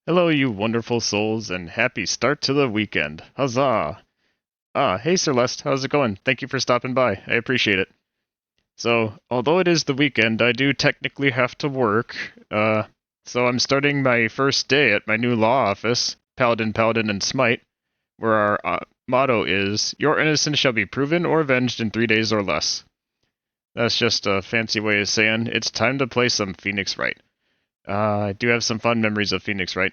Hello, you wonderful souls, and happy start to the weekend. Huzzah! Hey Celeste, how's it going? Thank you for stopping by. I appreciate it. So, although it is the weekend, I do technically have to work. So I'm starting my first day at my new law office, Paladin, and Smite, where our motto is, Your innocence shall be proven or avenged in 3 days or less. That's just a fancy way of saying, it's time to play some Phoenix Wright. I do have some fun memories of Phoenix Wright.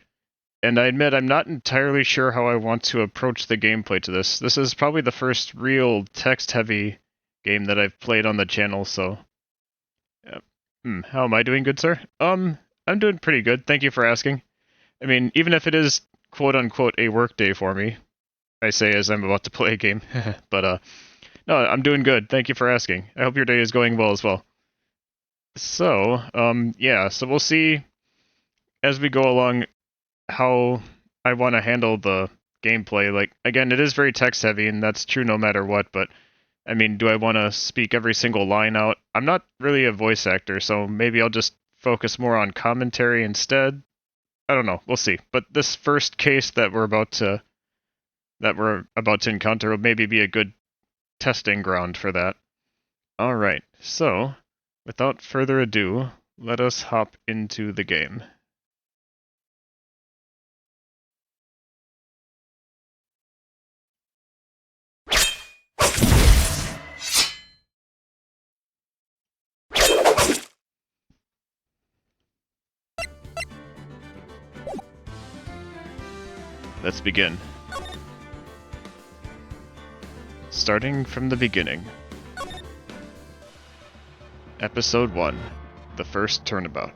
And I admit I'm not entirely sure how I want to approach the gameplay to this. This is probably the first real text-heavy game that I've played on the channel, so... how am I doing, good sir? I'm doing pretty good, thank you for asking. I mean, even if it is quote-unquote a work day for me, I say as I'm about to play a game, but no, I'm doing good, thank you for asking. I hope your day is going well as well. So, yeah, so we'll see as we go along how I want to handle the gameplay. Like, again, it is very text heavy, and that's true no matter what, but I mean, do I want to speak every single line out? I'm not really a voice actor, so maybe I'll just focus more on commentary instead. I don't know, we'll see. But this first case that we're about to encounter will maybe be a good testing ground for that. Alright, so without further ado, let us hop into the game. Let's begin. Starting from the beginning. Episode 1. The First Turnabout.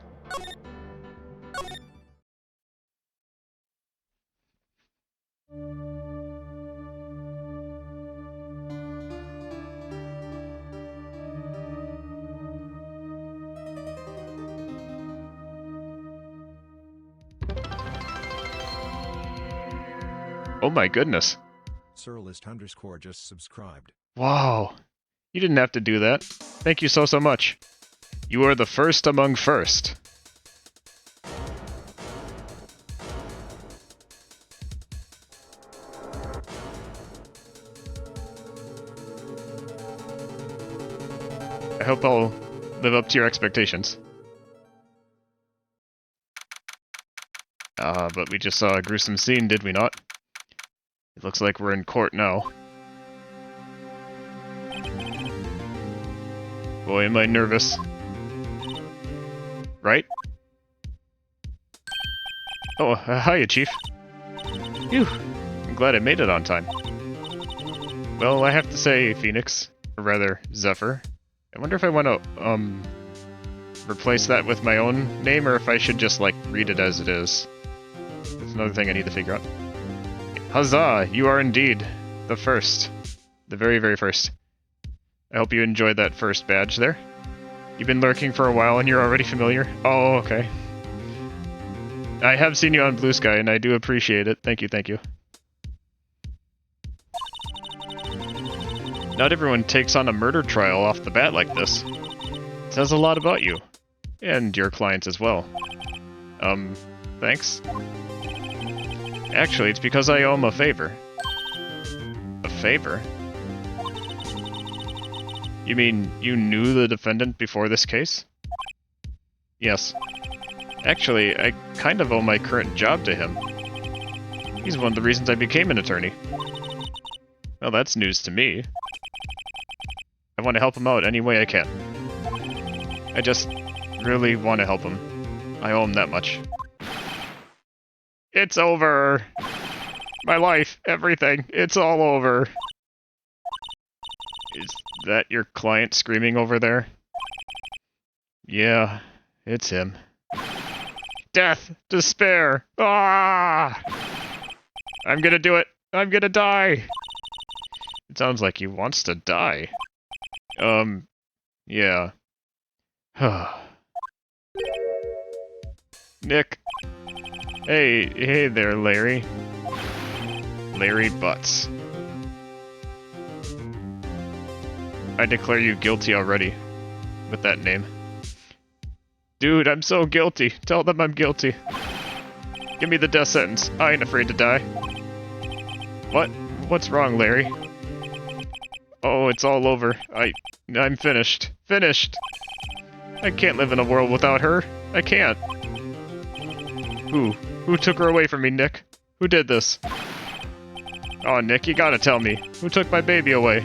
Oh my goodness. Sirlist_ just subscribed. Wow. You didn't have to do that. Thank you so much. You are the first among first. I hope I'll live up to your expectations. But we just saw a gruesome scene, did we not? It looks like we're in court now. Boy, am I nervous. Right? Oh, hiya, Chief. Phew, I'm glad I made it on time. Well, I have to say, Phoenix, or rather, Zephyr. I wonder if I want to, replace that with my own name, or if I should just, like, read it as it is. That's another thing I need to figure out. Huzzah! You are indeed the first. The very, very first. I hope you enjoyed that first badge there. You've been lurking for a while and you're already familiar? Oh, okay. I have seen you on Blue Sky and I do appreciate it. Thank you, thank you. Not everyone takes on a murder trial off the bat like this. It says a lot about you. And your clients as well. Thanks? Actually, it's because I owe him a favor. A favor? You mean you knew the defendant before this case? Yes. Actually, I kind of owe my current job to him. He's one of the reasons I became an attorney. Well, that's news to me. I want to help him out any way I can. I just really want to help him. I owe him that much. It's over! My life, everything, it's all over. Is that your client screaming over there? Yeah, it's him. Death! Despair! Ah! I'm gonna do it! I'm gonna die! It sounds like he wants to die. Yeah. Nick. Hey there, Larry. Larry Butts. I declare you guilty already with that name. Dude, I'm so guilty. Tell them I'm guilty. Give me the death sentence. I ain't afraid to die. What? What's wrong, Larry? Oh, it's all over. I'm finished. Finished! I can't live in a world without her. I can't. Who? Who took her away from me, Nick? Who did this? Oh, Nick, you gotta tell me. Who took my baby away?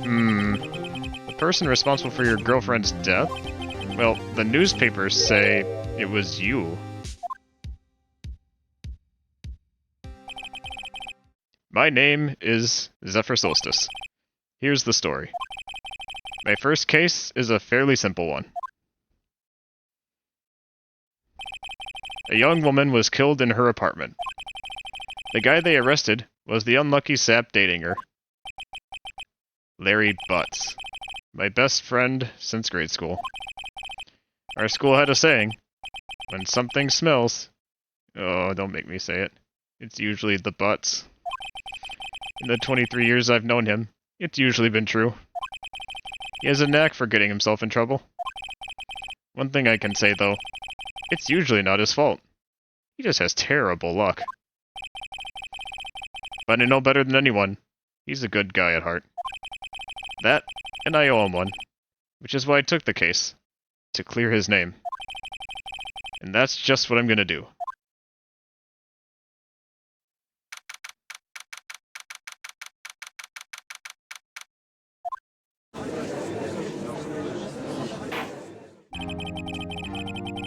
The person responsible for your girlfriend's death? Well, the newspapers say it was you. My name is Zephyr Soulstice. Here's the story. My first case is a fairly simple one. A young woman was killed in her apartment. The guy they arrested was the unlucky sap dating her. Larry Butts. My best friend since grade school. Our school had a saying, when something smells... Oh, don't make me say it. It's usually the butts. In the 23 years I've known him, it's usually been true. He has a knack for getting himself in trouble. One thing I can say, though, it's usually not his fault. He just has terrible luck. But I know better than anyone, he's a good guy at heart. That, and I owe him one, which is why I took the case, to clear his name. And that's just what I'm gonna do.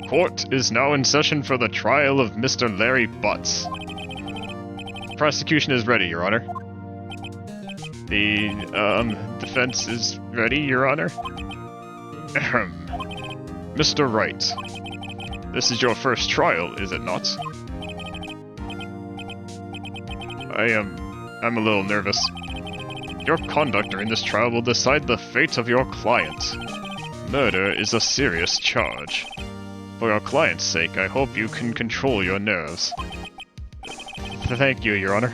Court is now in session for the trial of Mr. Larry Butts. Prosecution is ready, Your Honor. The, defense is ready, Your Honor. Ahem. Mr. Wright. This is your first trial, is it not? I'm a little nervous. Your conduct during this trial will decide the fate of your client. Murder is a serious charge. For your client's sake, I hope you can control your nerves. Thank you, Your Honor.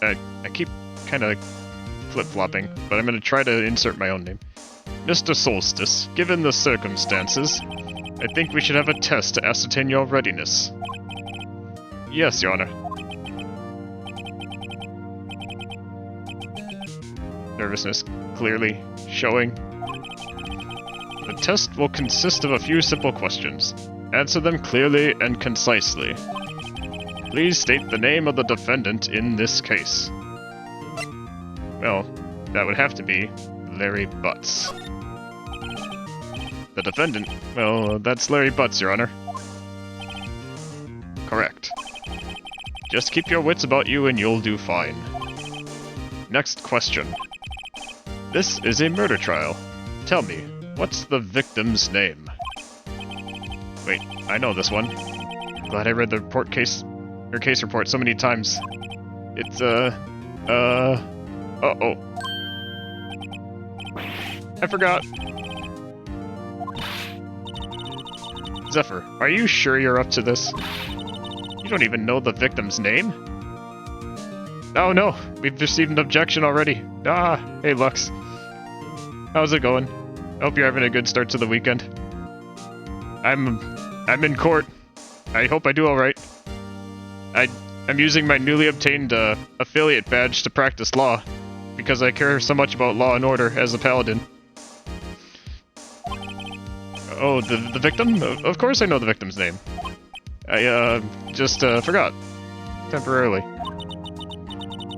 I keep kind of flip-flopping, but I'm going to try to insert my own name. Mr. Soulstice, given the circumstances, I think we should have a test to ascertain your readiness. Yes, Your Honor. Nervousness clearly showing. The test will consist of a few simple questions. Answer them clearly and concisely. Please state the name of the defendant in this case. Well, that would have to be Larry Butts. The defendant? Well, that's Larry Butts, Your Honor. Correct. Just keep your wits about you and you'll do fine. Next question. This is a murder trial. Tell me, what's the victim's name? Wait, I know this one. Glad I read the case report so many times. It's, uh-oh. I forgot. Zephyr, are you sure you're up to this? You don't even know the victim's name? Oh no, we've received an objection already. Ah, hey Lux. How's it going? I hope you're having a good start to the weekend. I'm in court. I hope I do alright. I'm using my newly obtained affiliate badge to practice law, because I care so much about law and order as a paladin. Oh, the victim? Of course I know the victim's name. I just forgot. Temporarily.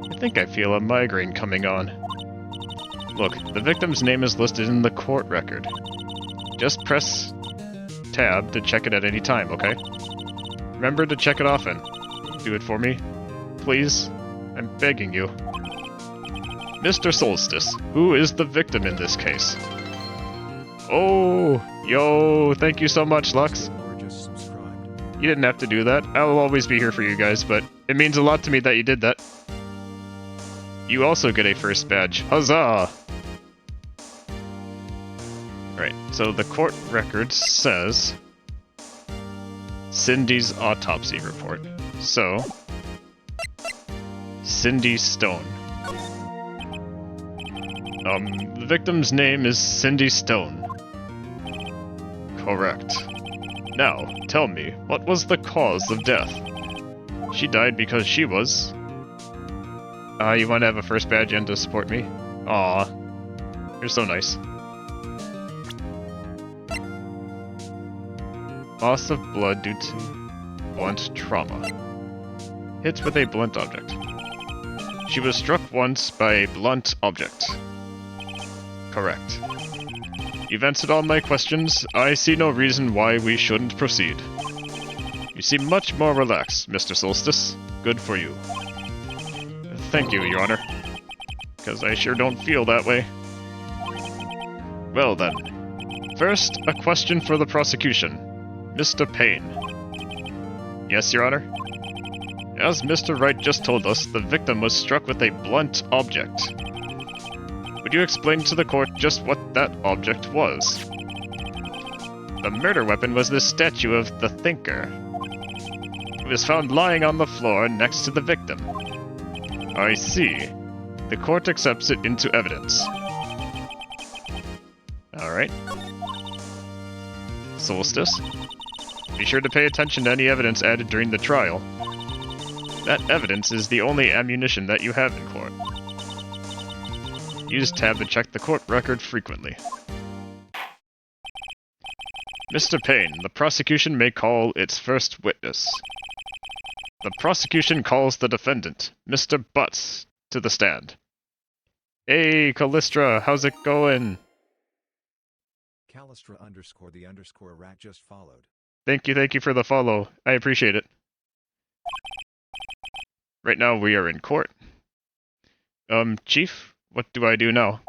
I think I feel a migraine coming on. Look, the victim's name is listed in the court record. Just press tab to check it at any time, okay? Remember to check it often. Do it for me. Please. I'm begging you. Mr. Soulstice, who is the victim in this case? Oh, yo, thank you so much, Lux. You didn't have to do that. I'll always be here for you guys, but it means a lot to me that you did that. You also get a first badge. Huzzah! Right, so the court record says Cindy's autopsy report. So, Cindy Stone. The victim's name is Cindy Stone. Correct. Now, tell me, what was the cause of death? She died because she was... you want to have a first badge in to support me? Aw. You're so nice. Loss of blood due to blunt trauma. Hits with a blunt object. She was struck once by a blunt object. Correct. You've answered all my questions. I see no reason why we shouldn't proceed. You seem much more relaxed, Mr. Soulstice. Good for you. Thank you, Your Honor. Because I sure don't feel that way. Well then. First, a question for the prosecution. Mr. Payne. Yes, Your Honor? As Mr. Wright just told us, the victim was struck with a blunt object. Would you explain to the court just what that object was? The murder weapon was this statue of the Thinker. It was found lying on the floor next to the victim. I see. The court accepts it into evidence. Alright. Soulstice, be sure to pay attention to any evidence added during the trial. That evidence is the only ammunition that you have in court. Use tab to check the court record frequently. Mr. Payne, the prosecution may call its first witness. The prosecution calls the defendant, Mr. Butts, to the stand. Hey, Callistra, how's it going? Callistra _ rat just followed. Thank you for the follow. I appreciate it. Right now we are in court. Chief, what do I do now?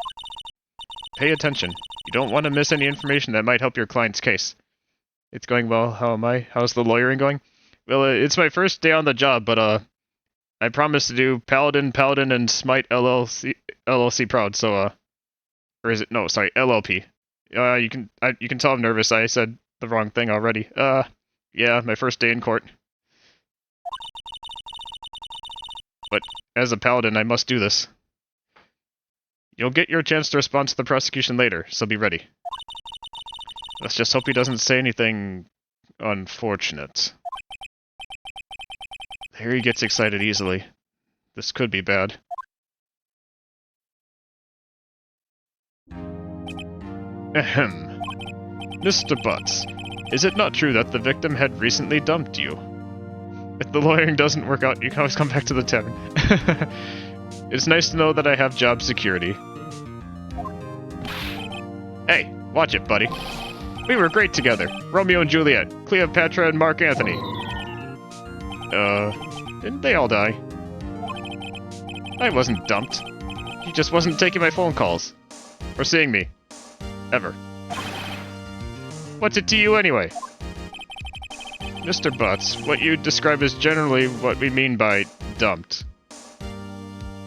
Pay attention. You don't want to miss any information that might help your client's case. It's going well. How am I? How's the lawyering going? Well, it's my first day on the job, but I promised to do Paladin, and Smite LLC proud. So or is it? No, sorry, LLP. You can tell I'm nervous. I said the wrong thing already. Yeah, my first day in court. But as a paladin, I must do this. You'll get your chance to respond to the prosecution later, so be ready. Let's just hope he doesn't say anything unfortunate. Harry gets excited easily. This could be bad. Ahem. Mr. Butts, is it not true that the victim had recently dumped you? If the lawyering doesn't work out, you can always come back to the tavern. It's nice to know that I have job security. Hey, watch it, buddy. We were great together. Romeo and Juliet, Cleopatra and Mark Antony. Didn't they all die? I wasn't dumped. He just wasn't taking my phone calls. Or seeing me. Ever. What's it to you anyway? Mr. Butts, what you describe is generally what we mean by dumped.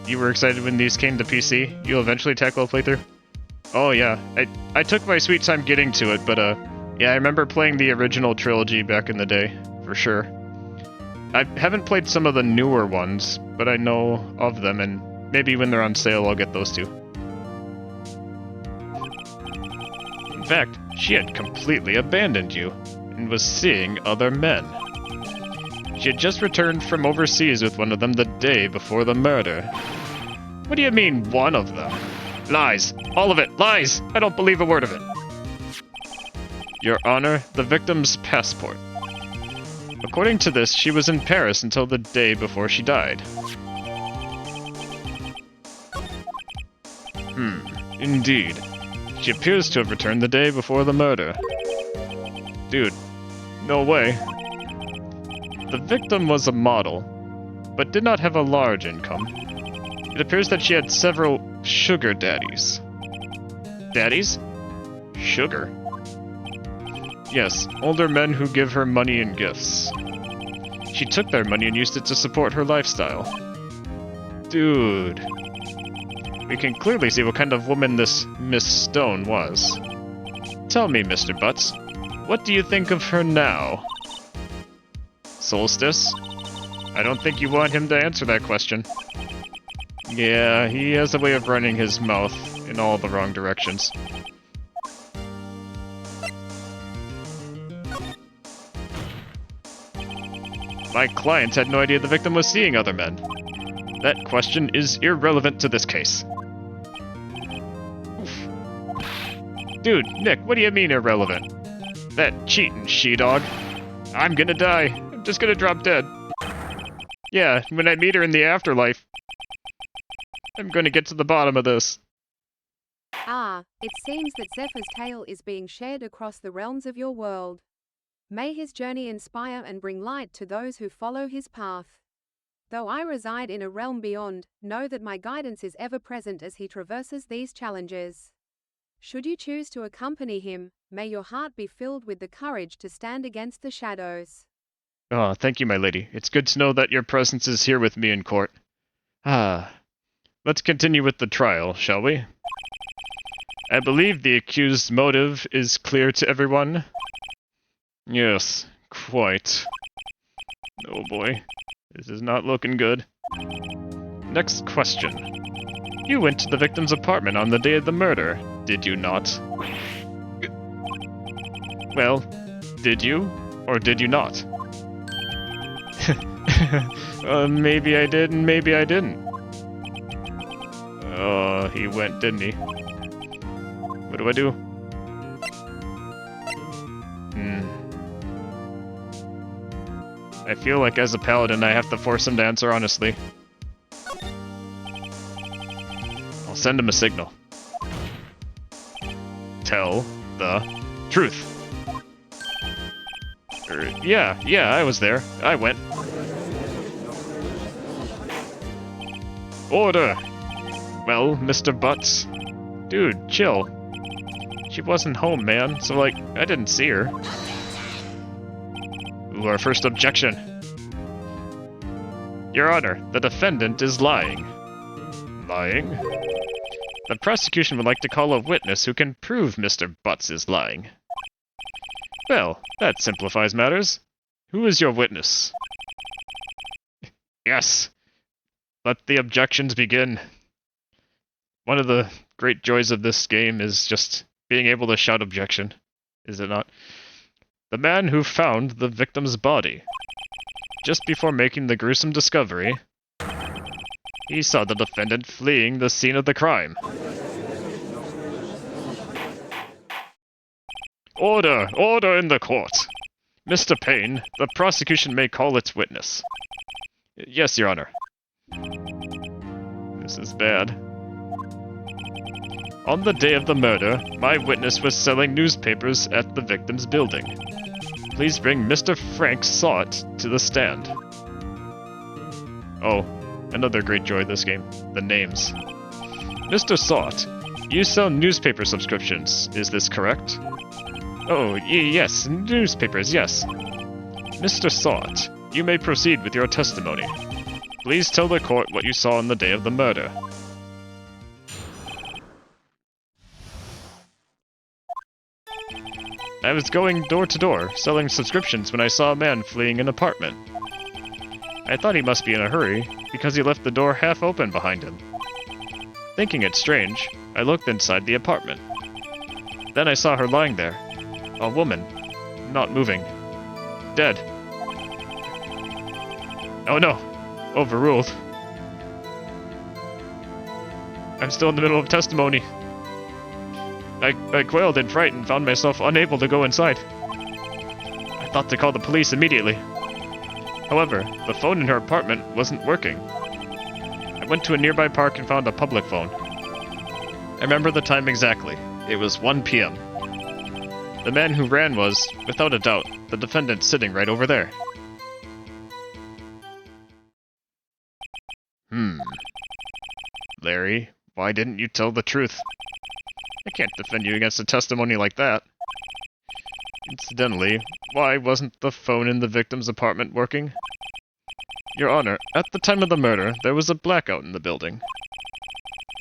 You were excited when these came to PC? You'll eventually tackle a playthrough? Oh yeah, I took my sweet time getting to it, but yeah, I remember playing the original Trilogy back in the day, for sure. I haven't played some of the newer ones, but I know of them, and maybe when they're on sale I'll get those too. In fact, she had completely abandoned you, and was seeing other men. She had just returned from overseas with one of them the day before the murder. What do you mean, one of them? Lies. All of it. Lies! I don't believe a word of it. Your Honor, the victim's passport. According to this, she was in Paris until the day before she died. Indeed. She appears to have returned the day before the murder. Dude, no way. The victim was a model, but did not have a large income. It appears that she had several sugar daddies. Daddies? Sugar? Yes, older men who give her money and gifts. She took their money and used it to support her lifestyle. Dude. We can clearly see what kind of woman this Miss Stone was. Tell me, Mr. Butts, what do you think of her now? Soulstice? I don't think you want him to answer that question. Yeah, he has a way of running his mouth in all the wrong directions. My client had no idea the victim was seeing other men. That question is irrelevant to this case. Oof. Dude, Nick, what do you mean irrelevant? That cheating she-dog. I'm gonna die. I'm just gonna drop dead. Yeah, when I meet her in the afterlife, I'm gonna get to the bottom of this. Ah, it seems that Zephyr's tale is being shared across the realms of your world. May his journey inspire and bring light to those who follow his path. Though I reside in a realm beyond, know that my guidance is ever present as he traverses these challenges. Should you choose to accompany him, may your heart be filled with the courage to stand against the shadows. Oh, thank you, my lady. It's good to know that your presence is here with me in court. Ah, let's continue with the trial, shall we? I believe the accused's motive is clear to everyone. Yes, quite. Oh boy, this is not looking good. Next question. You went to the victim's apartment on the day of the murder, did you not? Well, did you, or did you not? Maybe I did and maybe I didn't. Oh, he went, didn't he? What do I do? I feel like as a paladin I have to force him to answer honestly. I'll send him a signal. Tell the truth. Yeah, I was there. I went. Order! Well, Mr. Butts. Dude, chill. She wasn't home, man, so like, I didn't see her. Ooh, our first objection. Your Honor, the defendant is lying. Lying? The prosecution would like to call a witness who can prove Mr. Butts is lying. Well, that simplifies matters. Who is your witness? Yes. Let the objections begin. One of the great joys of this game is just being able to shout objection, is it not? The man who found the victim's body. Just before making the gruesome discovery, he saw the defendant fleeing the scene of the crime. Order! Order in the court! Mr. Payne, the prosecution may call its witness. Yes, Your Honor. This is bad. On the day of the murder, my witness was selling newspapers at the victim's building. Please bring Mr. Frank Sott to the stand. Oh, another great joy of this game. The names. Mr. Sott, you sell newspaper subscriptions, is this correct? Oh, yes, newspapers, yes. Mr. Sott, you may proceed with your testimony. Please tell the court what you saw on the day of the murder. I was going door to door, selling subscriptions when I saw a man fleeing an apartment. I thought he must be in a hurry, because he left the door half open behind him. Thinking it strange, I looked inside the apartment. Then I saw her lying there. A woman. Not moving. Dead. Oh no! Overruled. I'm still in the middle of testimony. I quailed in fright and found myself unable to go inside. I thought to call the police immediately. However, the phone in her apartment wasn't working. I went to a nearby park and found a public phone. I remember the time exactly. It was 1 p.m. The man who ran was, without a doubt, the defendant sitting right over there. Larry, why didn't you tell the truth? I can't defend you against a testimony like that. Incidentally, why wasn't the phone in the victim's apartment working? Your Honor, at the time of the murder, there was a blackout in the building.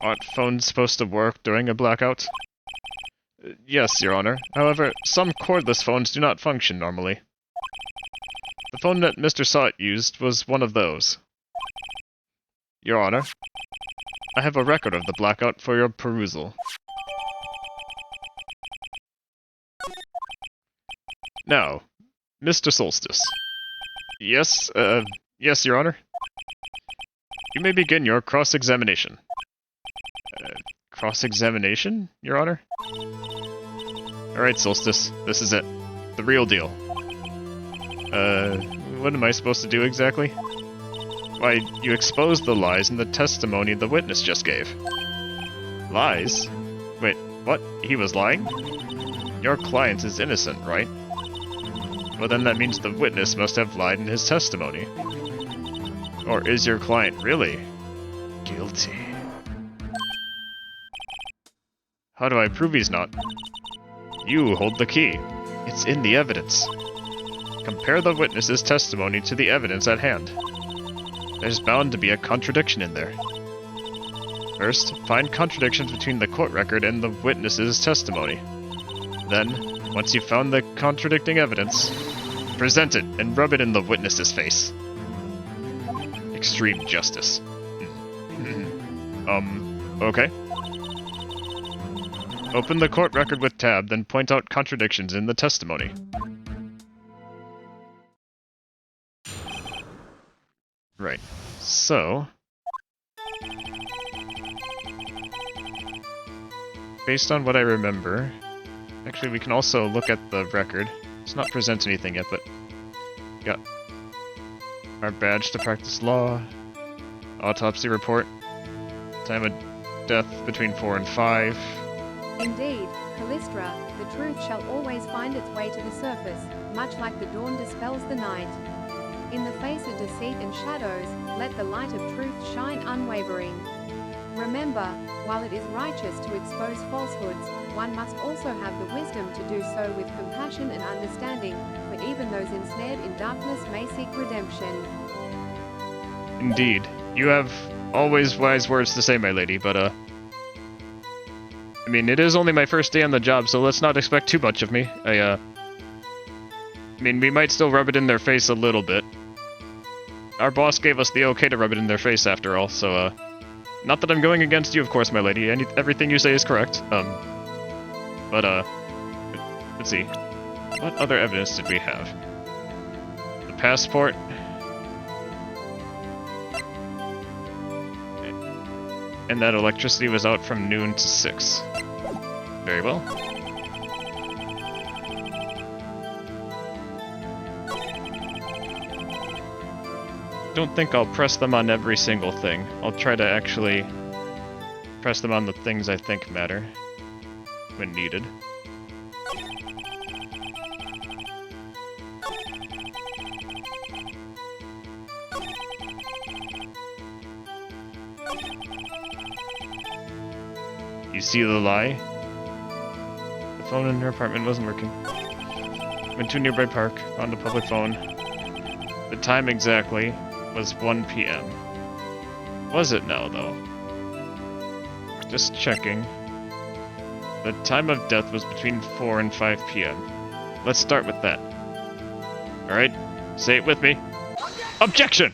Aren't phones supposed to work during a blackout? Yes, Your Honor. However, some cordless phones do not function normally. The phone that Mr. Sott used was one of those. Your Honor, I have a record of the blackout for your perusal. Now, Mr. Soulstice, Yes, yes, Your Honor. You may begin your cross-examination. Cross-examination, Your Honor? Alright, Solstice, this is it. The real deal. What am I supposed to do exactly? Why, you exposed the lies in the testimony the witness just gave. Lies? Wait, what? He was lying? Your client is innocent, right? Well, then that means the witness must have lied in his testimony. Or is your client really guilty? How do I prove he's not? You hold the key. It's in the evidence. Compare the witness's testimony to the evidence at hand. There's bound to be a contradiction in there. First, find contradictions between the court record and the witness's testimony. Then, once you've found the contradicting evidence, present it and rub it in the witness's face. Extreme justice. Okay. Open the court record with tab, then point out contradictions in the testimony. Right. So... based on what I remember... Actually, we can also look at the record. It's not present anything yet, but... got our badge to practice law, autopsy report, time of death between 4 and 5. Indeed, Callistra, the truth shall always find its way to the surface, much like the dawn dispels the night. In the face of deceit and shadows, let the light of truth shine unwavering. Remember, while it is righteous to expose falsehoods, one must also have the wisdom to do so with compassion and understanding, for even those ensnared in darkness may seek redemption. Indeed. You have always wise words to say, my lady, but, I mean, it is only my first day on the job, so let's not expect too much of me. I mean, we might still rub it in their face a little bit. Our boss gave us the okay to rub it in their face after all, so, not that I'm going against you, of course, my lady. Everything you say is correct. But, let's see. What other evidence did we have? The passport. And that electricity was out from noon to 6. Very well. Don't think I'll press them on every single thing. I'll try to actually press them on the things I think matter when needed. You see the lie? The phone in her apartment wasn't working. Went to a nearby park, found a public phone. The time exactly was 1 p.m. Was it now, though? Just checking. The time of death was between 4 and 5 p.m. Let's start with that. Alright, say it with me. Objection!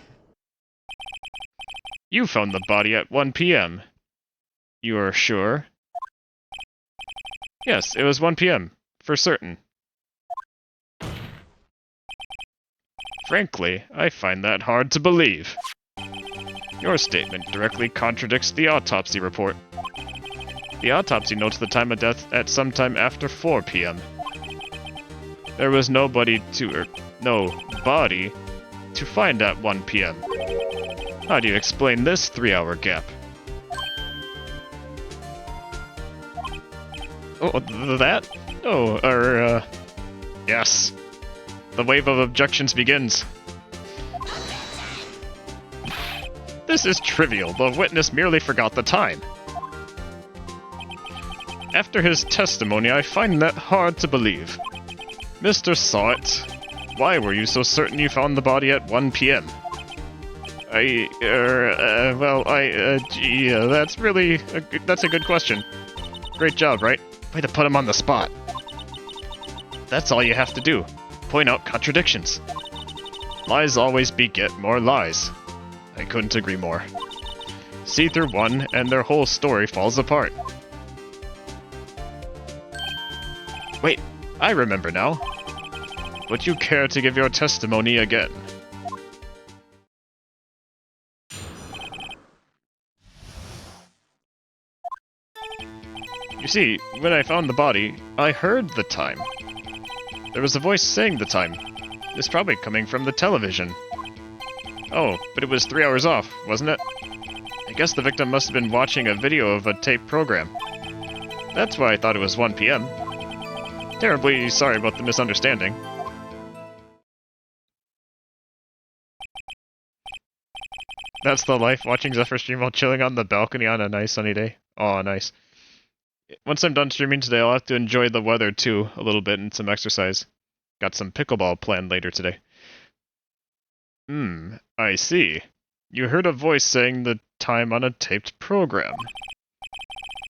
You found the body at 1 p.m. You are sure? Yes, it was 1 p.m. For certain. Frankly, I find that hard to believe. Your statement directly contradicts the autopsy report. The autopsy notes the time of death at sometime after 4 p.m. There was no body to find at 1 p.m. How do you explain this 3-hour gap? Oh, that? Oh, yes. The wave of objections begins. This is trivial. The witness merely forgot the time. After his testimony, I find that hard to believe. Mr. Sawit, why were you so certain you found the body at 1 p.m.? Gee, that's a good question. Great job, right? Way to put him on the spot. That's all you have to do. Point out contradictions. Lies always beget more lies. I couldn't agree more. See through one, and their whole story falls apart. Wait, I remember now. Would you care to give your testimony again? You see, when I found the body, I heard the time. There was a voice saying the time. It's probably coming from the television. Oh, but it was 3 hours off, wasn't it? I guess the victim must have been watching a video of a taped program. That's why I thought it was 1 p.m. Terribly sorry about the misunderstanding. That's the life, watching Zephyr stream while chilling on the balcony on a nice sunny day. Aw, nice. Once I'm done streaming today, I'll have to enjoy the weather too, a little bit, and some exercise. Got some pickleball planned later today. I see. You heard a voice saying the time on a taped program.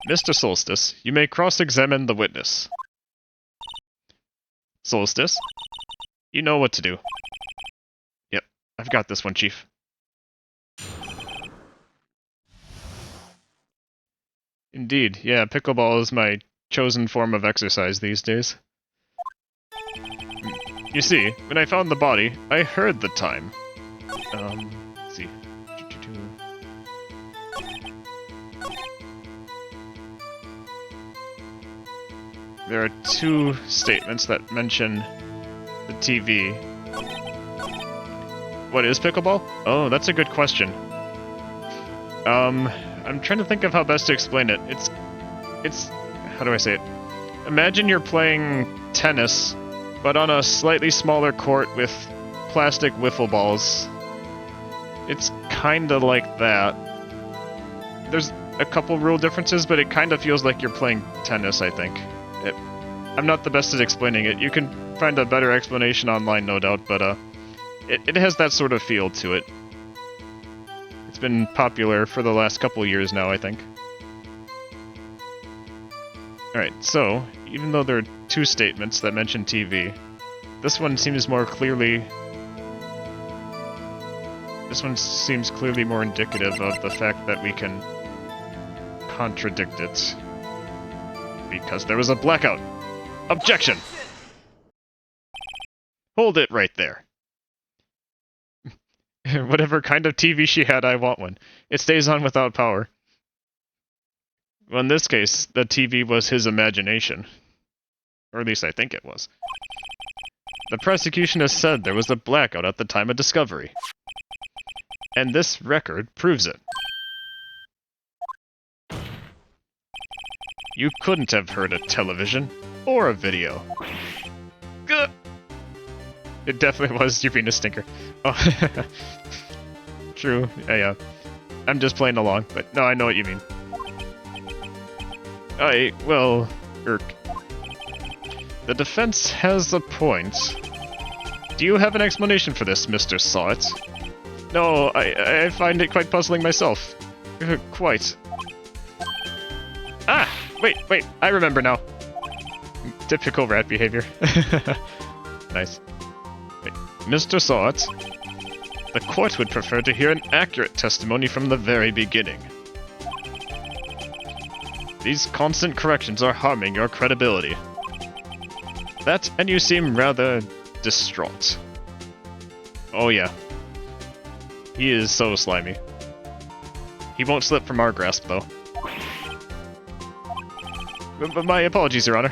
Mr. Soulstice, you may cross-examine the witness. Soulstice, you know what to do. Yep, I've got this one, Chief. Indeed, yeah, pickleball is my chosen form of exercise these days. You see, when I found the body, I heard the time. Let's see. There are 2 statements that mention the TV. What is pickleball? Oh, that's a good question. I'm trying to think of how best to explain it. It's how do I say it? Imagine you're playing tennis, but on a slightly smaller court with plastic wiffle balls. It's kinda like that. There's a couple rule differences, but it kinda feels like you're playing tennis, I think. I'm not the best at explaining it. You can find a better explanation online, no doubt, but it has that sort of feel to it. It's been popular for the last couple years now, I think. Alright, so, even though there are 2 statements that mention TV, this one seems clearly more indicative of the fact that we can contradict it. Because there was a blackout! Objection! Hold it right there. Whatever kind of TV she had, I want one. It stays on without power. Well, in this case, the TV was his imagination. Or at least I think it was. The prosecution has said there was a blackout at the time of discovery. And this record proves it. You couldn't have heard a television or a video. Gah! It definitely was you being a stinker. Oh, true. Yeah. I'm just playing along, but no, I know what you mean. Well, the defense has a point. Do you have an explanation for this, Mr. Sawit? No, I find it quite puzzling myself. Quite. Ah! Wait, I remember now. Typical rat behavior. Nice. Wait, Mr. Sawit, the court would prefer to hear an accurate testimony from the very beginning. These constant corrections are harming your credibility. That, and you seem rather distraught. Oh yeah. He is so slimy. He won't slip from our grasp, though. But my apologies, Your Honor.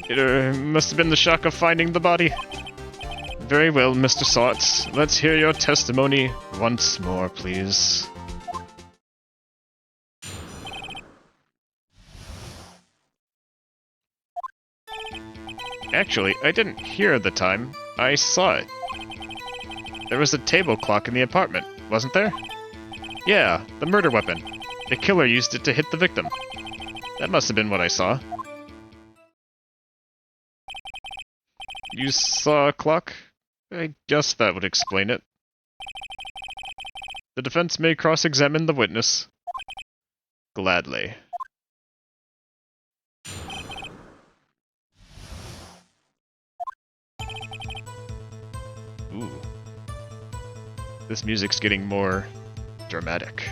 It must have been the shock of finding the body. Very well, Mr. Sawit. Let's hear your testimony once more, please. Actually, I didn't hear the time. I saw it. There was a table clock in the apartment, wasn't there? Yeah, the murder weapon. The killer used it to hit the victim. That must have been what I saw. You saw a clock? I guess that would explain it. The defense may cross-examine the witness. Gladly. Ooh. This music's getting more dramatic.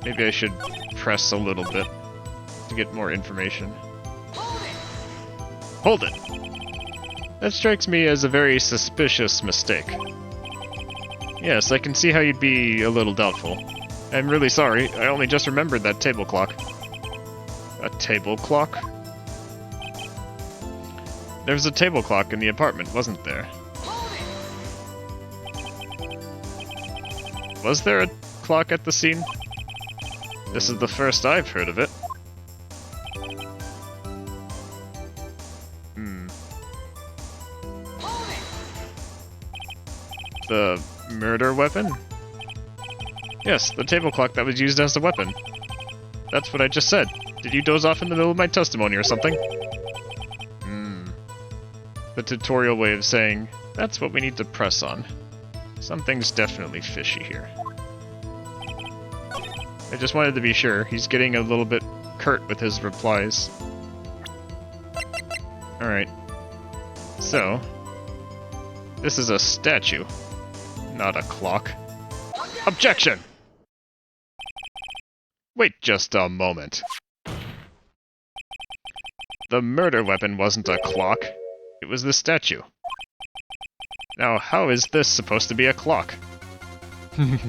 Maybe I should press a little bit to get more information. Hold it! That strikes me as a very suspicious mistake. Yes, I can see how you'd be a little doubtful. I'm really sorry, I only just remembered that table clock. A table clock? There was a table clock in the apartment, wasn't there? Was there a clock at the scene? This is the first I've heard of it. The murder weapon? Yes, the table clock that was used as the weapon. That's what I just said. Did you doze off in the middle of my testimony or something? The tutorial way of saying, that's what we need to press on. Something's definitely fishy here. I just wanted to be sure. He's getting a little bit curt with his replies. Alright. So, this is a statue, not a clock. Objection! Wait just a moment. The murder weapon wasn't a clock. It was the statue. Now, how is this supposed to be a clock? Ooh,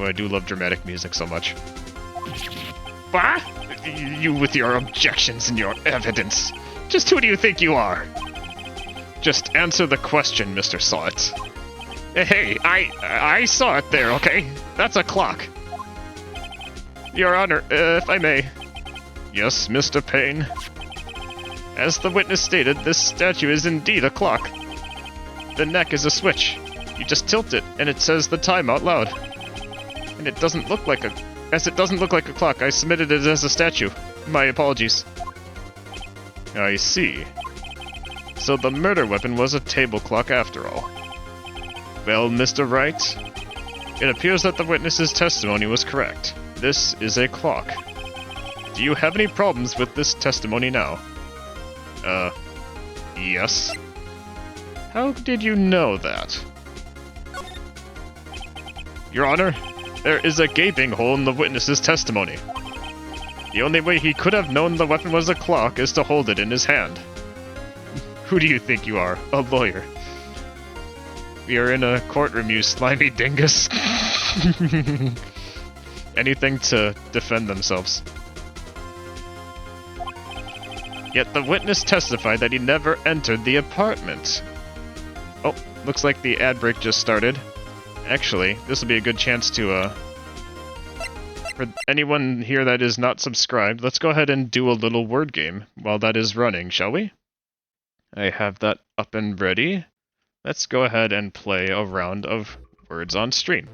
I do love dramatic music so much. What? You with your objections and your evidence. Just who do you think you are? Just answer the question, Mr. Saw-It. Hey, I saw it there, okay? That's a clock. Your Honor, if I may. Yes, Mr. Payne. As the witness stated, this statue is indeed a clock. The neck is a switch. You just tilt it, and it says the time out loud. And it doesn't look like a... As it doesn't look like a clock, I submitted it as a statue. My apologies. I see. So the murder weapon was a table clock after all. Well, Mr. Wright, it appears that the witness's testimony was correct. This is a clock. Do you have any problems with this testimony now? Yes. How did you know that? Your Honor, there is a gaping hole in the witness's testimony. The only way he could have known the weapon was a clock is to hold it in his hand. Who do you think you are? A lawyer. We are in a courtroom, you slimy dingus. Anything to defend themselves. Yet the witness testified that he never entered the apartment. Oh, looks like the ad break just started. Actually, this will be a good chance to, for anyone here that is not subscribed, let's go ahead and do a little word game while that is running, shall we? I have that up and ready. Let's go ahead and play a round of words on stream.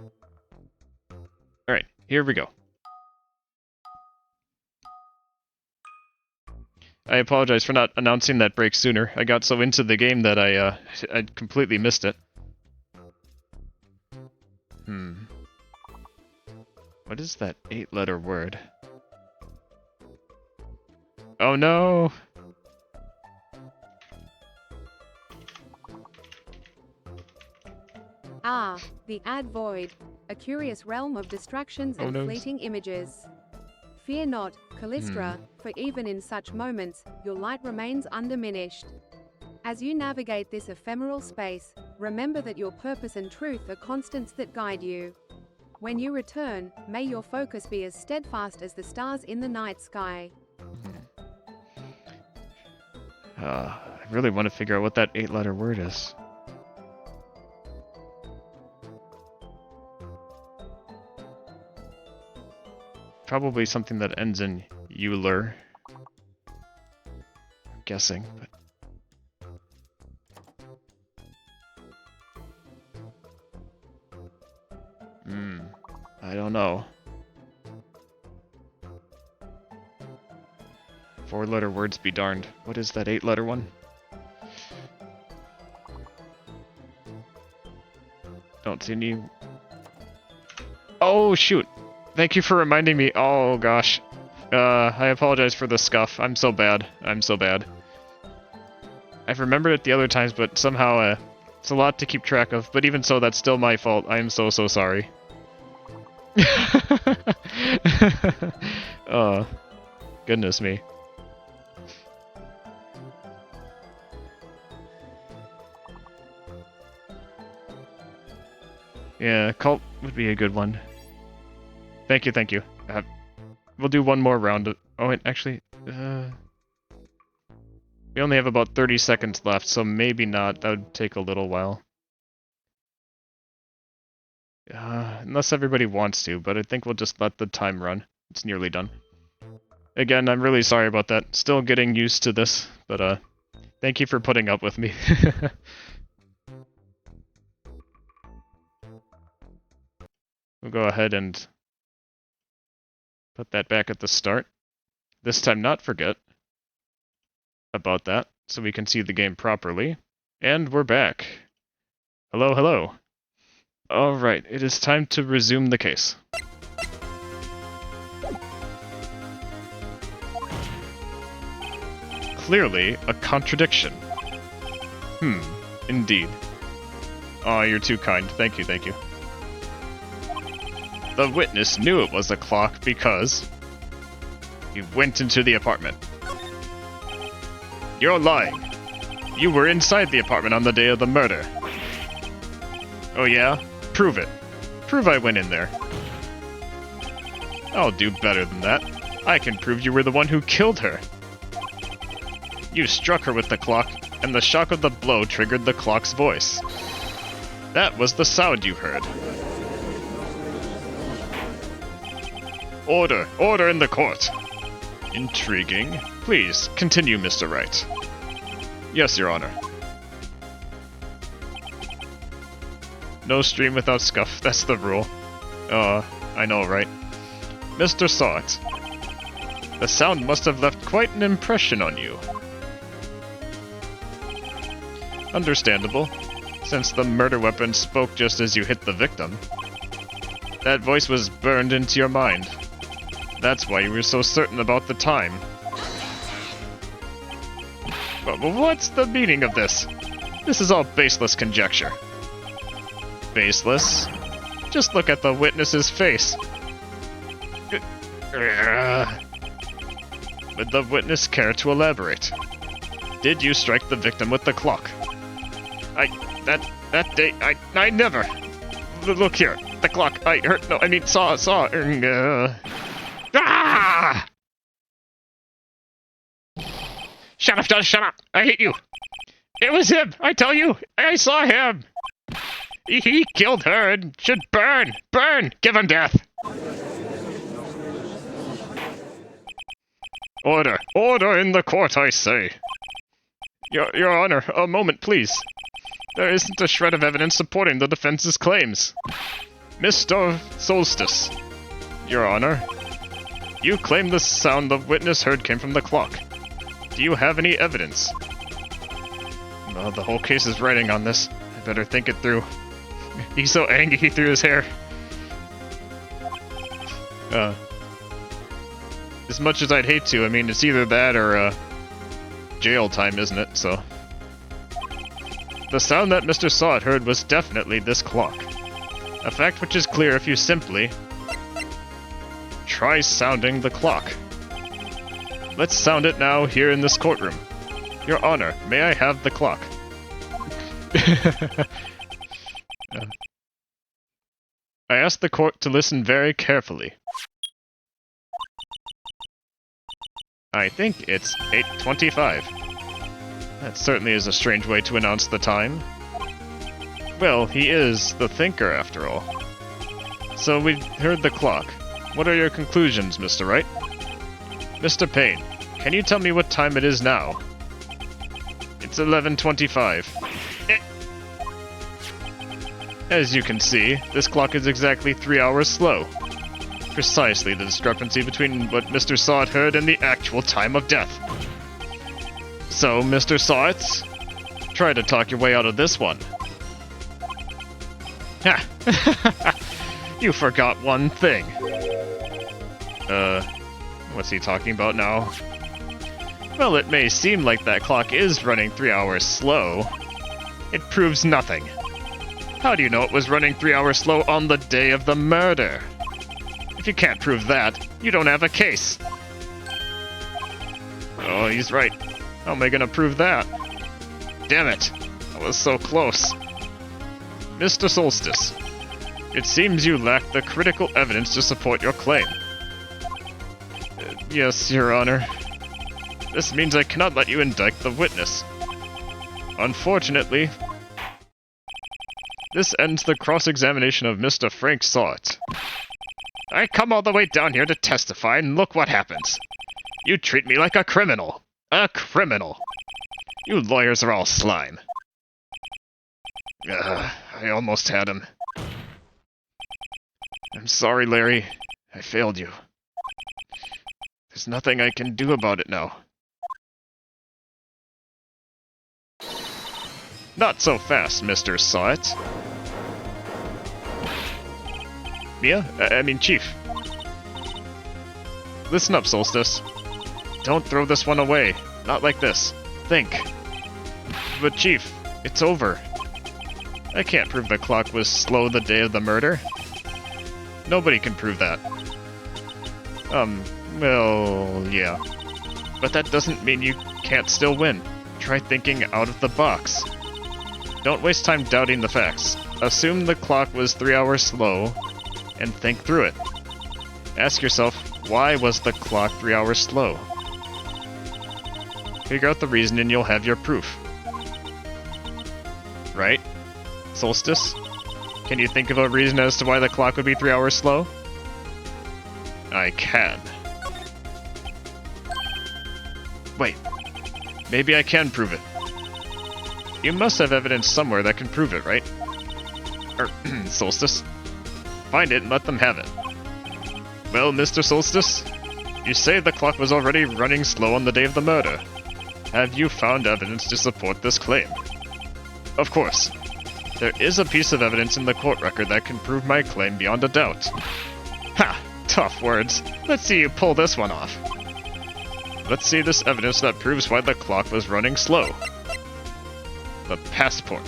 Alright, here we go. I apologize for not announcing that break sooner. I got so into the game that I completely missed it. What is that 8-letter word? Oh no! Ah, the ad void, a curious realm of distractions and fleeting images. Fear not, Callistra, for even in such moments, your light remains undiminished. As you navigate this ephemeral space, remember that your purpose and truth are constants that guide you. When you return, may your focus be as steadfast as the stars in the night sky. I really want to figure out what that 8-letter word is. Probably something that ends in Euler. I'm guessing, but... I don't know. 4-letter words be darned. What is that 8-letter one? Don't see any... Oh, shoot! Thank you for reminding me. Oh, gosh. I apologize for the scuff. I'm so bad. I'm so bad. I've remembered it the other times, but somehow, it's a lot to keep track of. But even so, that's still my fault. I am so sorry. Oh, goodness me. Yeah, cult would be a good one. Thank you, thank you. We'll do one more round. Oh, wait, actually, we only have about 30 seconds left, so maybe not. That would take a little while. Unless everybody wants to, but I think we'll just let the time run. It's nearly done. Again, I'm really sorry about that. Still getting used to this, but thank you for putting up with me. We'll go ahead and put that back at the start. This time not forget about that, so we can see the game properly. And we're back. Hello, hello. Alright, it is time to resume the case. Clearly a contradiction. Indeed. Aw, you're too kind. Thank you, thank you. The witness knew it was a clock because he went into the apartment. You're lying. You were inside the apartment on the day of the murder. Oh yeah? Prove it. Prove I went in there. I'll do better than that. I can prove you were the one who killed her. You struck her with the clock, and the shock of the blow triggered the clock's voice. That was the sound you heard. Order! Order in the court! Intriguing. Please, continue, Mr. Wright. Yes, Your Honor. No stream without scuff, that's the rule. I know, right? Mr. Sawt. The sound must have left quite an impression on you. Understandable, since the murder weapon spoke just as you hit the victim. That voice was burned into your mind. That's why you were so certain about the time. But what's the meaning of this? This is all baseless conjecture. Baseless? Just look at the witness's face. Would the witness care to elaborate? Did you strike the victim with the clock? That day, I never. Look here, the clock, saw. Ah! Shut up, I hate you. It was him, I tell you, I saw him. He killed her and should burn, give him death. Order in the court, I say. Your Honor, a moment, please. There isn't a shred of evidence supporting the defense's claims. Mr. Soulstice, Your Honor, you claim the sound the witness heard came from the clock. Do you have any evidence? Well, the whole case is riding on this. I better think it through. He's so angry he threw his hair. As much as I'd hate to, I mean, it's either that or, jail time, isn't it? So. The sound that Mr. Sawt heard was definitely this clock. A fact which is clear if you simply try sounding the clock. Let's sound it now here in this courtroom. Your Honor, may I have the clock? I ask the court to listen very carefully. I think it's 8:25. That certainly is a strange way to announce the time. Well, he is the thinker, after all. So we heard the clock. What are your conclusions, Mr. Wright? Mr. Payne, can you tell me what time it is now? It's 11:25. As you can see, this clock is exactly 3 hours slow. Precisely the discrepancy between what Mr. Sawt heard and the actual time of death. So, Mr. Sawt, try to talk your way out of this one. Ha! You forgot one thing. What's he talking about now? Well, it may seem like that clock is running 3 hours slow. It proves nothing. How do you know it was running 3 hours slow on the day of the murder? If you can't prove that, you don't have a case. Oh, he's right. How am I gonna prove that? Damn it! I was so close. Mr. Soulstice, It seems you lack the critical evidence to support your claim. Yes, Your Honor. This means I cannot let you indict the witness. Unfortunately, this ends the cross-examination of Mr. Frank Salt. I come all the way down here to testify, and look what happens. You treat me like a criminal. A criminal. You lawyers are all slime. I almost had him. I'm sorry, Larry. I failed you. There's nothing I can do about it now. Not so fast, Mr. Salt. Mia? I mean, Chief. Listen up, Soulstice. Don't throw this one away. Not like this. Think. But Chief, it's over. I can't prove the clock was slow the day of the murder. Nobody can prove that. Well, yeah. But that doesn't mean you can't still win. Try thinking out of the box. Don't waste time doubting the facts. Assume the clock was 3 hours slow, and think through it. Ask yourself, why was the clock 3 hours slow? Figure out the reason and you'll have your proof. Right? Soulstice? Can you think of a reason as to why the clock would be 3 hours slow? I can. Wait. Maybe I can prove it. You must have evidence somewhere that can prove it, right? Soulstice? Find it and let them have it. Well, Mr. Soulstice, you say the clock was already running slow on the day of the murder. Have you found evidence to support this claim? Of course. There is a piece of evidence in the court record that can prove my claim beyond a doubt. Ha! Tough words. Let's see you pull this one off. Let's see this evidence that proves why the clock was running slow. The passport.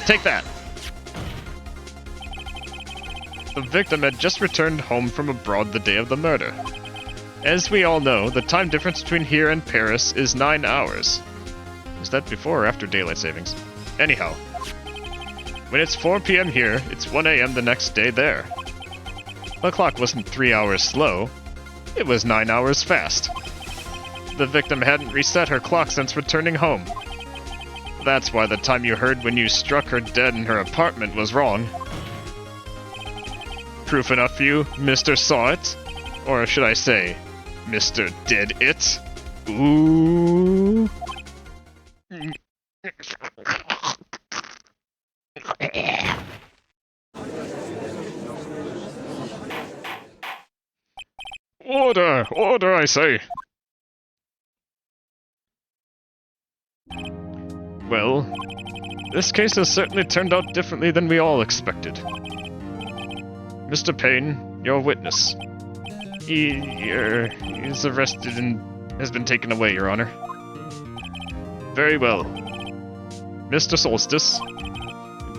Take that! The victim had just returned home from abroad the day of the murder. As we all know, the time difference between here and Paris is 9 hours. Is that before or after daylight savings? Anyhow, when it's 4 p.m. here, it's 1 a.m. the next day there. The clock wasn't 3 hours slow, it was 9 hours fast. The victim hadn't reset her clock since returning home. That's why the time you heard when you struck her dead in her apartment was wrong. Proof enough for you, Mr. Saw It? Or should I say, Mr. Did It? Ooh. Order! Order, I say! Well, this case has certainly turned out differently than we all expected. Mr. Payne, your witness. He's arrested and has been taken away, Your Honor. Very well. Mr. Soulstice.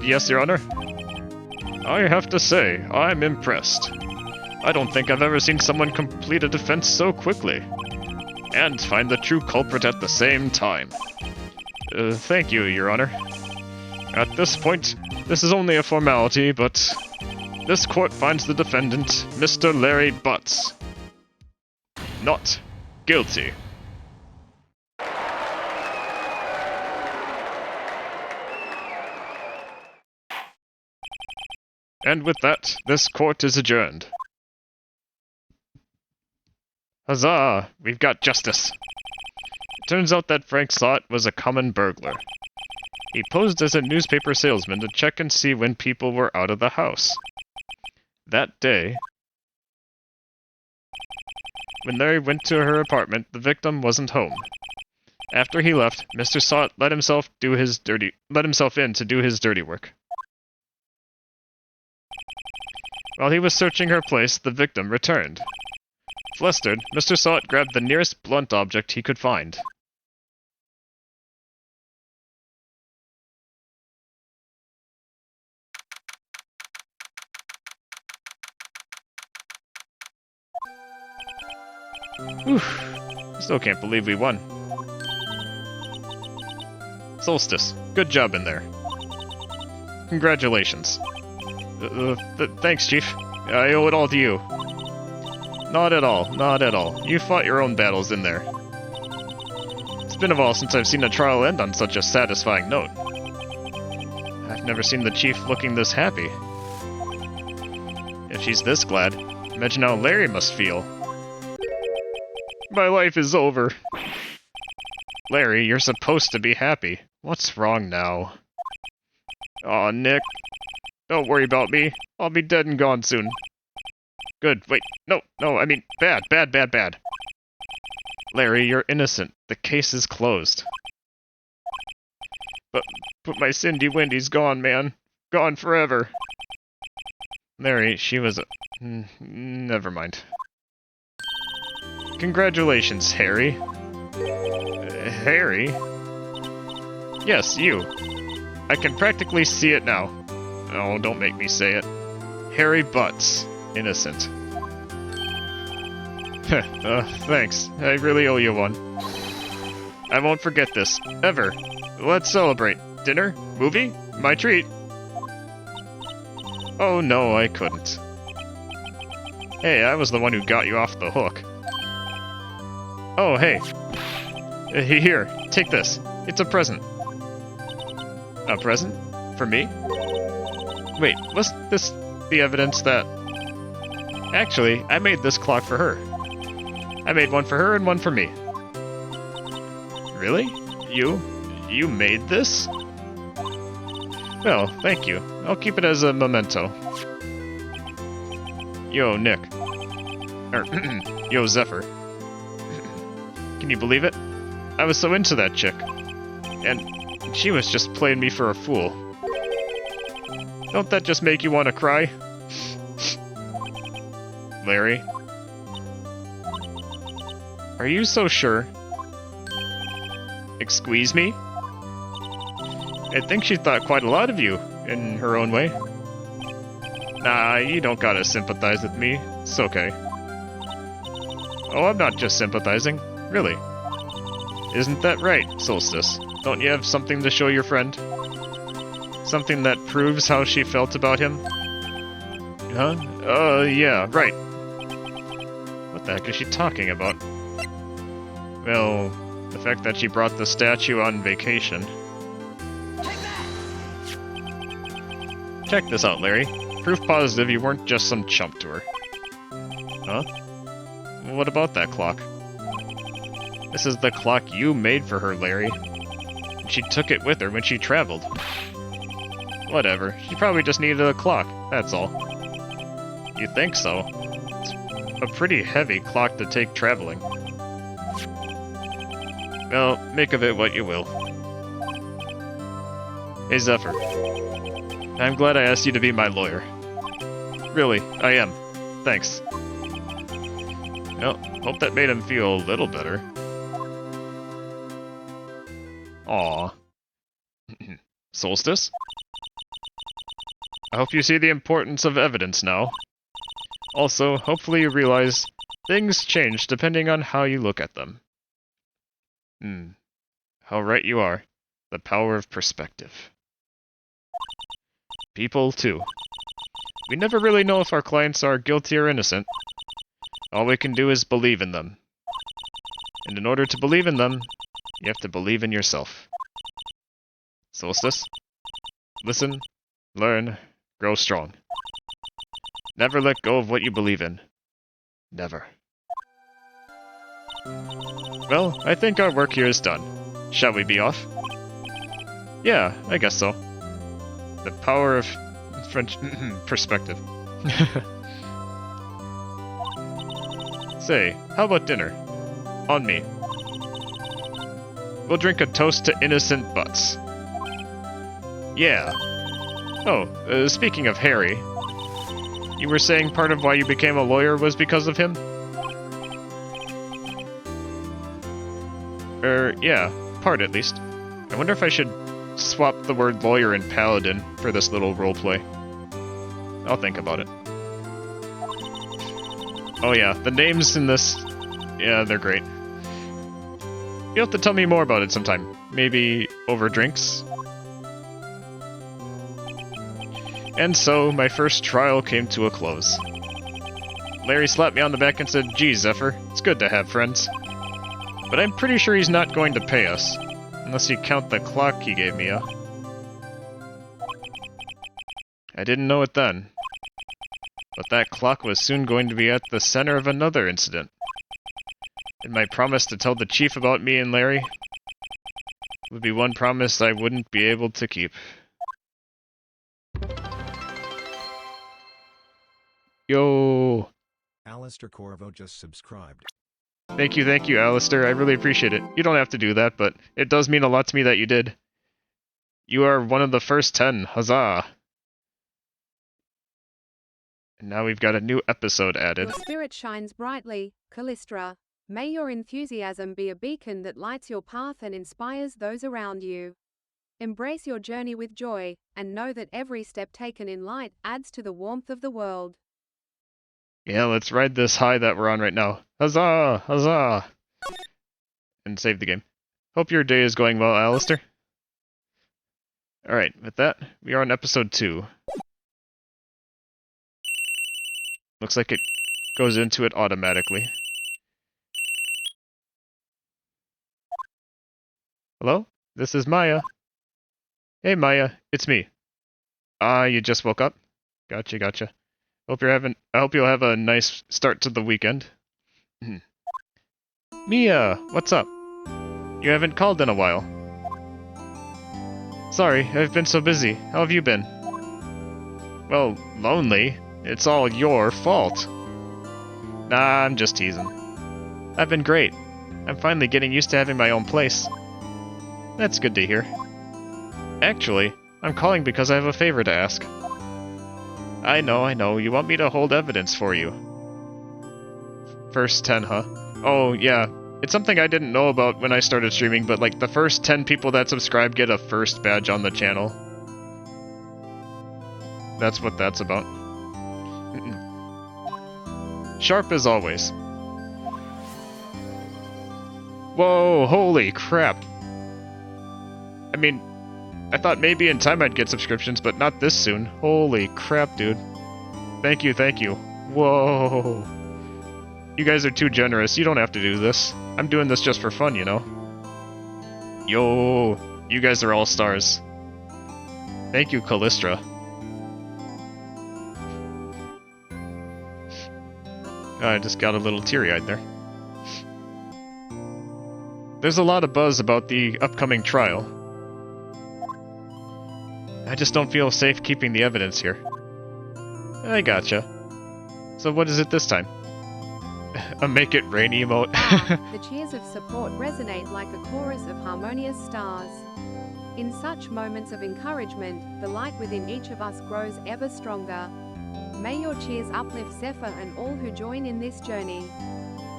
Yes, Your Honor? I have to say, I'm impressed. I don't think I've ever seen someone complete a defense so quickly. And find the true culprit at the same time. Thank you, Your Honor. At this point, this is only a formality, but this court finds the defendant, Mr. Larry Butts, not guilty. And with that, this court is adjourned. Huzzah! We've got justice. Turns out that Frank Sott was a common burglar. He posed as a newspaper salesman to check and see when people were out of the house. That day, when Larry went to her apartment, the victim wasn't home. After he left, Mr. Sott let himself in to do his dirty work. While he was searching her place, the victim returned. Flustered, Mr. Sott grabbed the nearest blunt object he could find. Whew. Still can't believe we won. Soulstice, good job in there. Congratulations. Thanks, Chief. I owe it all to you. Not at all, not at all. You fought your own battles in there. It's been a while since I've seen a trial end on such a satisfying note. I've never seen the Chief looking this happy. If she's this glad, imagine how Larry must feel. My life is over. Larry, you're supposed to be happy. What's wrong now? Aw, Nick. Don't worry about me. I'll be dead and gone soon. Good. Wait. No, I mean, bad. Larry, you're innocent. The case is closed. But my Cindy Wendy's gone, man. Gone forever. Larry, she was a... never mind. Congratulations, Harry. Harry? Yes, you. I can practically see it now. Oh, don't make me say it. Harry Butts. Innocent. Thanks. I really owe you one. I won't forget this. Ever. Let's celebrate. Dinner? Movie? My treat. Oh no, I couldn't. Hey, I was the one who got you off the hook. Oh, hey. Here, take this. It's a present. A present? For me? Wait, was this the evidence that... Actually, I made this clock for her. I made one for her and one for me. Really? You made this? Well, thank you. I'll keep it as a memento. Yo, Nick. Yo, Zephyr. Can you believe it? I was so into that chick. And she was just playing me for a fool. Don't that just make you want to cry? Larry? Are you so sure? Excuse me? I think she thought quite a lot of you, in her own way. Nah, you don't gotta sympathize with me. It's okay. Oh, I'm not just sympathizing. Really. Isn't that right, Soulstice? Don't you have something to show your friend? Something that proves how she felt about him? Huh? Yeah, right. What the heck is she talking about? Well, the fact that she brought the statue on vacation. Check this out, Larry. Proof positive you weren't just some chump to her. Huh? What about that clock? This is the clock you made for her, Larry. And she took it with her when she traveled. Whatever, she probably just needed a clock, that's all. You think so? It's a pretty heavy clock to take traveling. Well, make of it what you will. Hey, Zephyr. I'm glad I asked you to be my lawyer. Really, I am. Thanks. Well, hope that made him feel a little better. Aww. Soulstice? I hope you see the importance of evidence now. Also, hopefully you realize things change depending on how you look at them. How right you are. The power of perspective. People, too. We never really know if our clients are guilty or innocent. All we can do is believe in them. And in order to believe in them, you have to believe in yourself. Soulstice? Listen, learn, grow strong. Never let go of what you believe in. Never. Well, I think our work here is done. Shall we be off? Yeah, I guess so. The power of French perspective. Say, how about dinner? On me. We'll drink a toast to innocent butts. Yeah. Oh, speaking of Harry, you were saying part of why you became a lawyer was because of him? Yeah, part at least. I wonder if I should swap the word lawyer and paladin for this little roleplay. I'll think about it. Oh yeah, the names in this... Yeah, they're great. You'll have to tell me more about it sometime. Maybe over drinks? And so, my first trial came to a close. Larry slapped me on the back and said, "Geez, Zephyr, it's good to have friends." But I'm pretty sure he's not going to pay us. Unless you count the clock he gave me, I didn't know it then. But that clock was soon going to be at the center of another incident. And my promise to tell the chief about me and Larry would be one promise I wouldn't be able to keep. Yo! Alistair Corvo just subscribed. Thank you, Alistair. I really appreciate it. You don't have to do that, but it does mean a lot to me that you did. You are one of the first 10. Huzzah! And now we've got a new episode added. Your spirit shines brightly, Callistra. May your enthusiasm be a beacon that lights your path and inspires those around you. Embrace your journey with joy, and know that every step taken in light adds to the warmth of the world. Yeah, let's ride this high that we're on right now. Huzzah! Huzzah! And save the game. Hope your day is going well, Alistair. Alright, with that, we are on episode 2. Looks like it goes into it automatically. Hello? This is Maya. Hey Maya, it's me. You just woke up? Gotcha. I hope you'll have a nice start to the weekend. Mia, what's up? You haven't called in a while. Sorry, I've been so busy. How have you been? Well, lonely. It's all your fault. Nah, I'm just teasing. I've been great. I'm finally getting used to having my own place. That's good to hear. Actually, I'm calling because I have a favor to ask. I know. You want me to hold evidence for you. First 10, huh? Oh, yeah. It's something I didn't know about when I started streaming, but like the first 10 people that subscribe get a first badge on the channel. That's what that's about. Sharp as always. Whoa, holy crap. I mean, I thought maybe in time I'd get subscriptions, but not this soon. Holy crap, dude. Thank you. Whoa. You guys are too generous. You don't have to do this. I'm doing this just for fun, you know? Yo, you guys are all stars. Thank you, Callistra. I just got a little teary-eyed there. There's a lot of buzz about the upcoming trial. I just don't feel safe keeping the evidence here. I gotcha. So what is it this time? A make it rain emote? The cheers of support resonate like a chorus of harmonious stars. In such moments of encouragement, the light within each of us grows ever stronger. May your cheers uplift Zephyr and all who join in this journey.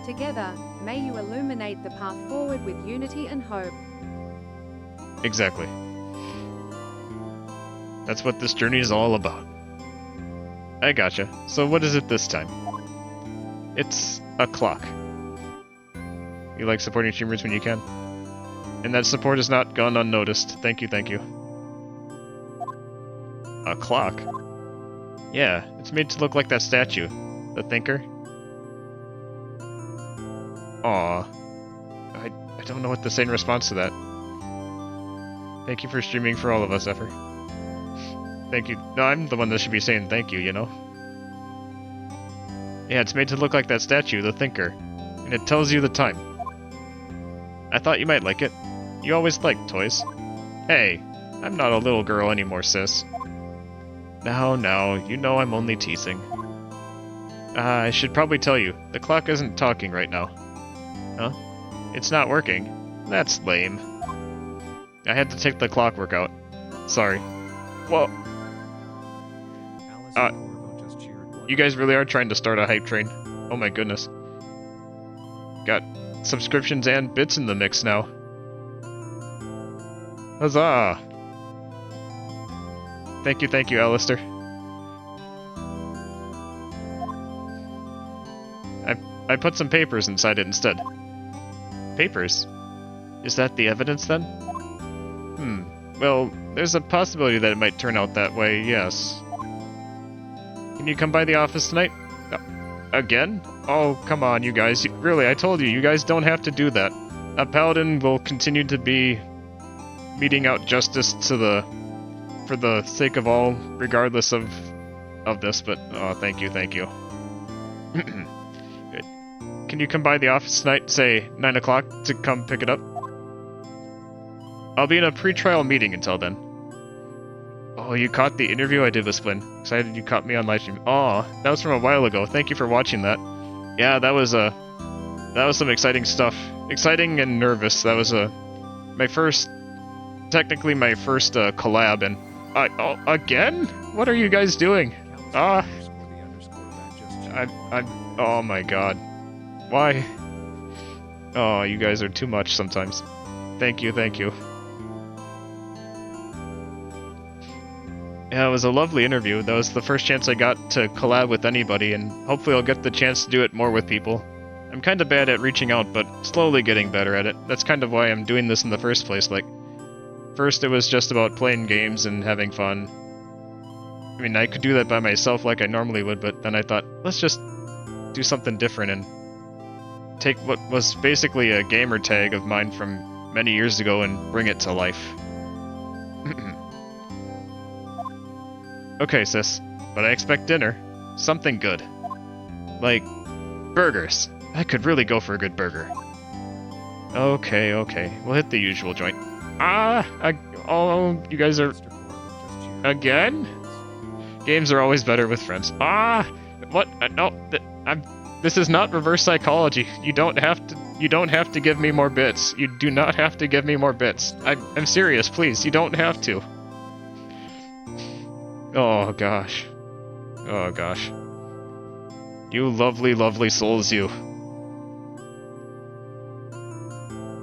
Together, may you illuminate the path forward with unity and hope. Exactly. That's what this journey is all about. I gotcha. So what is it this time? It's a clock. You like supporting streamers when you can? And that support has not gone unnoticed. Thank you. A clock? Yeah, it's made to look like that statue. The Thinker. Aw. I don't know what to say in response to that. Thank you for streaming for all of us, Zephyr. Thank you. No, I'm the one that should be saying thank you, you know? Yeah, it's made to look like that statue, the Thinker. And it tells you the time. I thought you might like it. You always liked toys. Hey, I'm not a little girl anymore, sis. Now, you know I'm only teasing. I should probably tell you, the clock isn't talking right now. Huh? It's not working? That's lame. I had to take the clockwork out. Sorry. Whoa. You guys really are trying to start a hype train. Oh my goodness. Got subscriptions and bits in the mix now. Huzzah! Thank you, Alistair. I put some papers inside it instead. Papers? Is that the evidence then? Well, there's a possibility that it might turn out that way, yes. Can you come by the office tonight? Again? Oh, come on, you guys. Really, I told you, you guys don't have to do that. A paladin will continue to be meting out justice for the sake of all, regardless of this, but oh, thank you. Good. Can you come by the office tonight, say 9 o'clock, to come pick it up? I'll be in a pre-trial meeting until then. Oh, you caught the interview I did with Splin. Excited you caught me on live stream. Oh, that was from a while ago. Thank you for watching that. Yeah, that was some exciting stuff. Exciting and nervous. That was technically my first collab, and again? What are you guys doing? Oh my god. Why? Oh, you guys are too much sometimes. Thank you. Yeah, it was a lovely interview. That was the first chance I got to collab with anybody, and hopefully I'll get the chance to do it more with people. I'm kinda bad at reaching out, but slowly getting better at it. That's kind of why I'm doing this in the first place. Like, first it was just about playing games and having fun. I mean, I could do that by myself like I normally would, but then I thought, let's just do something different and take what was basically a gamer tag of mine from many years ago and bring it to life. Okay, sis, but I expect dinner. Something good. Like, burgers. I could really go for a good burger. Okay. We'll hit the usual joint. Oh, you guys are... Again? Games are always better with friends. What? No, this is not reverse psychology. You don't have to give me more bits. You do not have to give me more bits. I'm serious, please. You don't have to. Oh gosh. You lovely souls, you.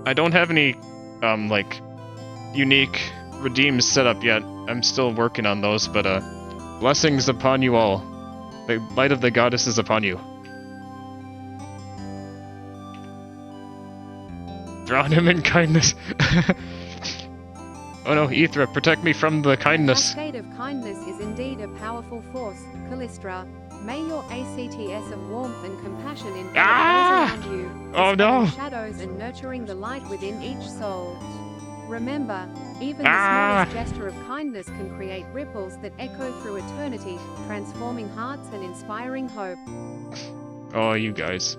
I don't have any, like, unique redeems set up yet. I'm still working on those, but, blessings upon you all. The light of the goddess is upon you. Drown him in kindness. Oh no, Ithra, protect me from the kindness. The cascade of kindness is indeed a powerful force, Callistra. May your ACTS of warmth and compassion envelop those around you, no! shadows and nurturing the light within each soul. Remember, even the smallest gesture of kindness can create ripples that echo through eternity, transforming hearts and inspiring hope. Oh, you guys.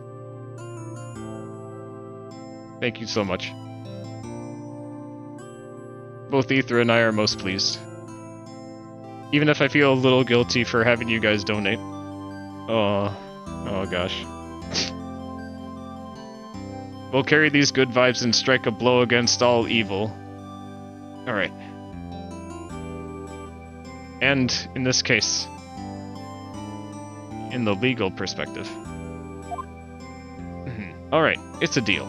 Thank you so much. Both Ether and I are most pleased. Even if I feel a little guilty for having you guys donate. Oh gosh. We'll carry these good vibes and strike a blow against all evil. Alright. And, in this case, in the legal perspective. Alright, it's a deal.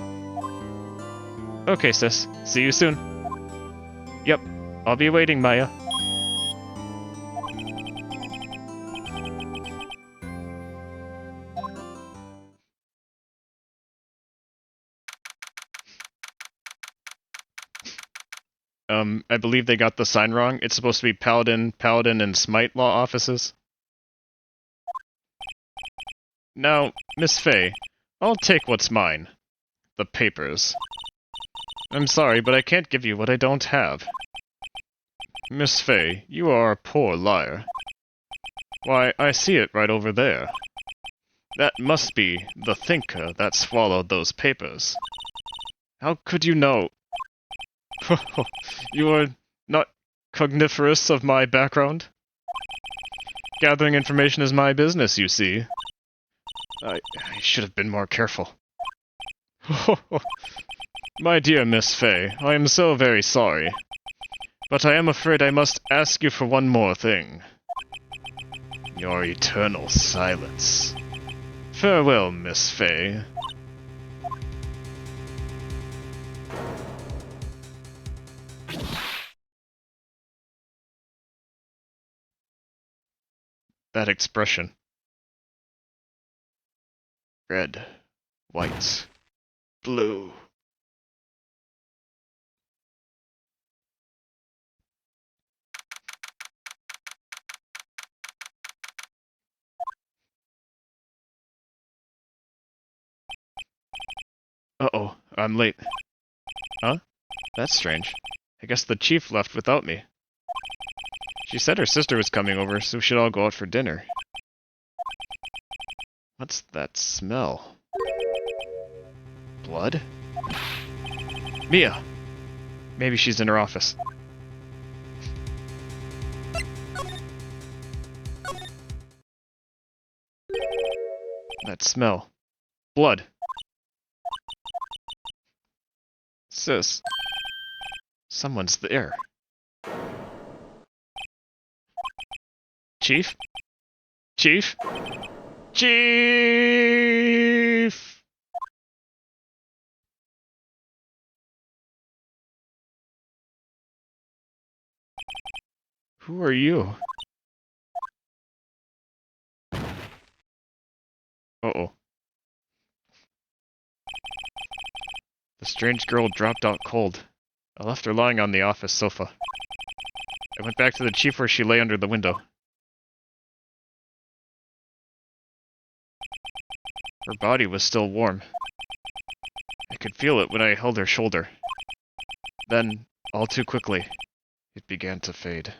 Okay, sis. See you soon. Yep, I'll be waiting, Maya. I believe they got the sign wrong. It's supposed to be Paladin, and Smite law offices. Now, Miss Faye, I'll take what's mine. The papers. I'm sorry, but I can't give you what I don't have. Miss Faye, you are a poor liar. Why, I see it right over there. That must be the thinker that swallowed those papers. How could you know? You are not cogniferous of my background? Gathering information is my business, you see. I should have been more careful. My dear Miss Faye, I am so very sorry. But I am afraid I must ask you for one more thing. Your eternal silence. Farewell, Miss Faye. That expression. Red, white, blue. I'm late. Huh? That's strange. I guess the chief left without me. She said her sister was coming over, so we should all go out for dinner. What's that smell? Blood? Mia! Maybe she's in her office. That smell. Blood. Sis. Someone's there. Chief? Chief? Chief! Who are you? Uh-oh. The strange girl dropped out cold. I left her lying on the office sofa. I went back to the chief where she lay under the window. Her body was still warm. I could feel it when I held her shoulder. Then, all too quickly, it began to fade.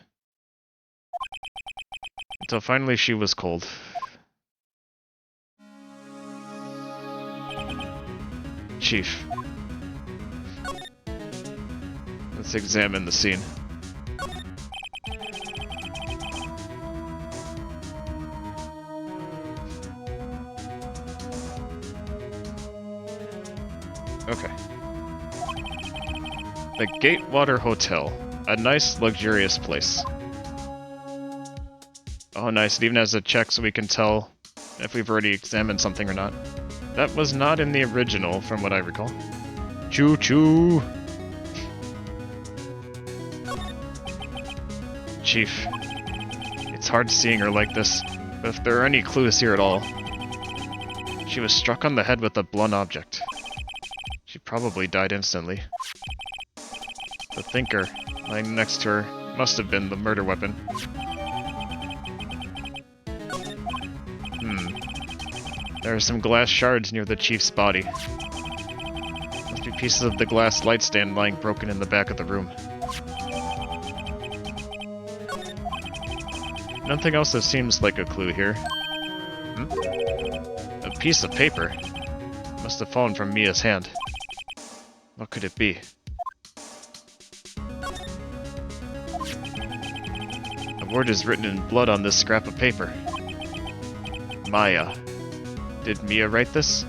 Until finally she was cold. Chief. Let's examine the scene. Okay. The Gatewater Hotel. A nice, luxurious place. Oh, nice. It even has a check so we can tell if we've already examined something or not. That was not in the original, from what I recall. Choo-choo! Chief. It's hard seeing her like this, but if there are any clues here at all... She was struck on the head with a blunt object. She probably died instantly. The thinker, lying next to her, must have been the murder weapon. There are some glass shards near the chief's body. Must be pieces of the glass light stand lying broken in the back of the room. Nothing else that seems like a clue here. A piece of paper. Must have fallen from Mia's hand. What could it be? A word is written in blood on this scrap of paper. Maya. Did Mia write this?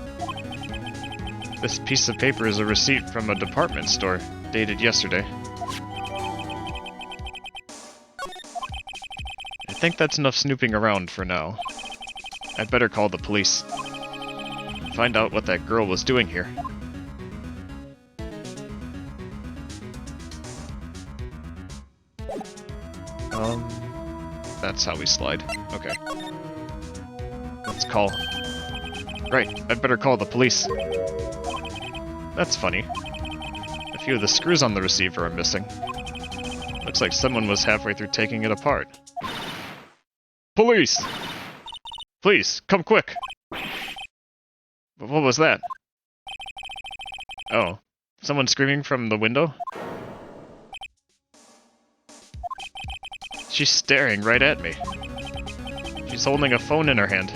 This piece of paper is a receipt from a department store, dated yesterday. I think that's enough snooping around for now. I'd better call the police. Find out what that girl was doing here. That's how we slide. Okay. Let's call. Right, I'd better call the police. That's funny. A few of the screws on the receiver are missing. Looks like someone was halfway through taking it apart. Police! Please, come quick! But what was that? Oh, someone screaming from the window? She's staring right at me. She's holding a phone in her hand.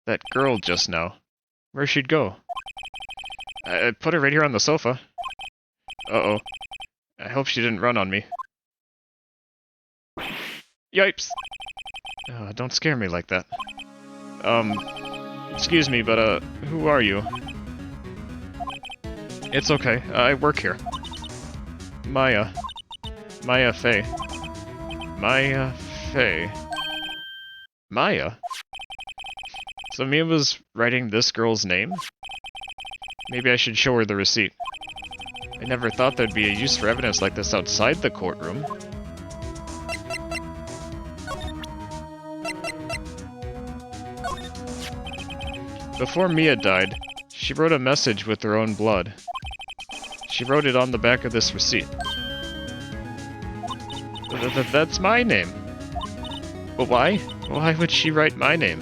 That girl just now. Where'd she go? I put her right here on the sofa. Uh-oh. I hope she didn't run on me. Yipes! Don't scare me like that. Excuse me, but, who are you? It's okay, I work here. Maya. Maya Fey. Maya Fey. Maya? So Mia was writing this girl's name? Maybe I should show her the receipt. I never thought there'd be a use for evidence like this outside the courtroom. Before Mia died, she wrote a message with her own blood. She wrote it on the back of this receipt. That's my name. But why? Why would she write my name?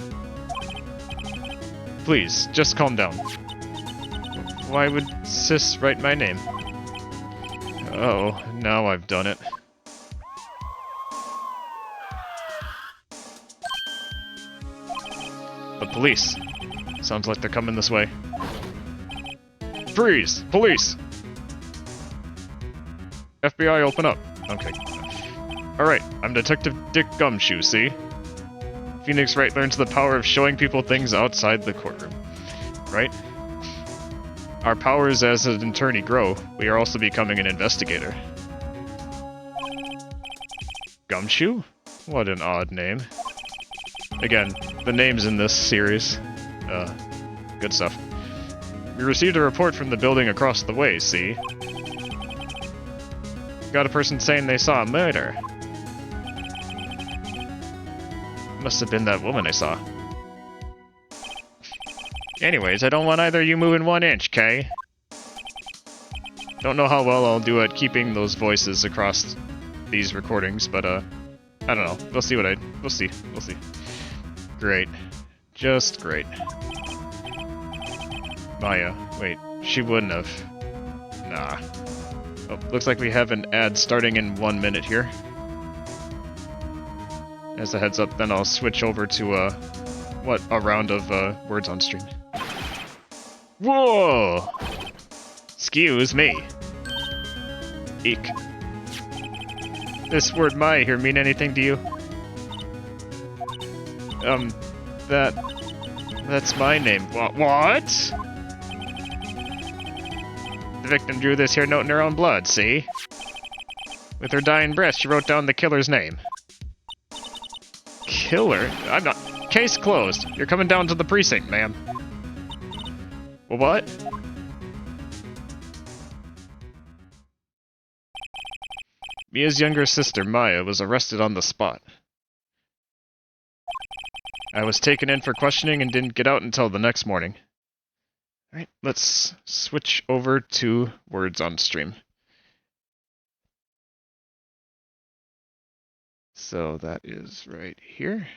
Please, just calm down. Why would Sis write my name? Oh, now I've done it. The police. Sounds like they're coming this way. Freeze! Police! FBI, open up. Okay. Alright, I'm Detective Dick Gumshoe, see? Phoenix Wright learns the power of showing people things outside the courtroom. Right? Our powers as an attorney grow. We are also becoming an investigator. Gumshoe? What an odd name. Again, the names in this series. Good stuff. We received a report from the building across the way, see? Got a person saying they saw a murder. Must have been that woman I saw. Anyways, I don't want either of you moving 1 inch, Kay? Don't know how well I'll do at keeping those voices across these recordings, but, I don't know. We'll see. We'll see. Great. Just great. Maya. Wait, she wouldn't have. Nah. Oh, looks like we have an ad starting in 1 minute here. As a heads up, then I'll switch over to, a round of, words on stream. Whoa! Excuse me. Eek. This word Maya here mean anything to you? That's my name. What? The victim drew this here note in her own blood, see? With her dying breath, she wrote down the killer's name. Killer? I'm not... Case closed. You're coming down to the precinct, ma'am. Well, what? Mia's younger sister, Maya, was arrested on the spot. I was taken in for questioning and didn't get out until the next morning. Alright, let's switch over to words on stream. So that is right here.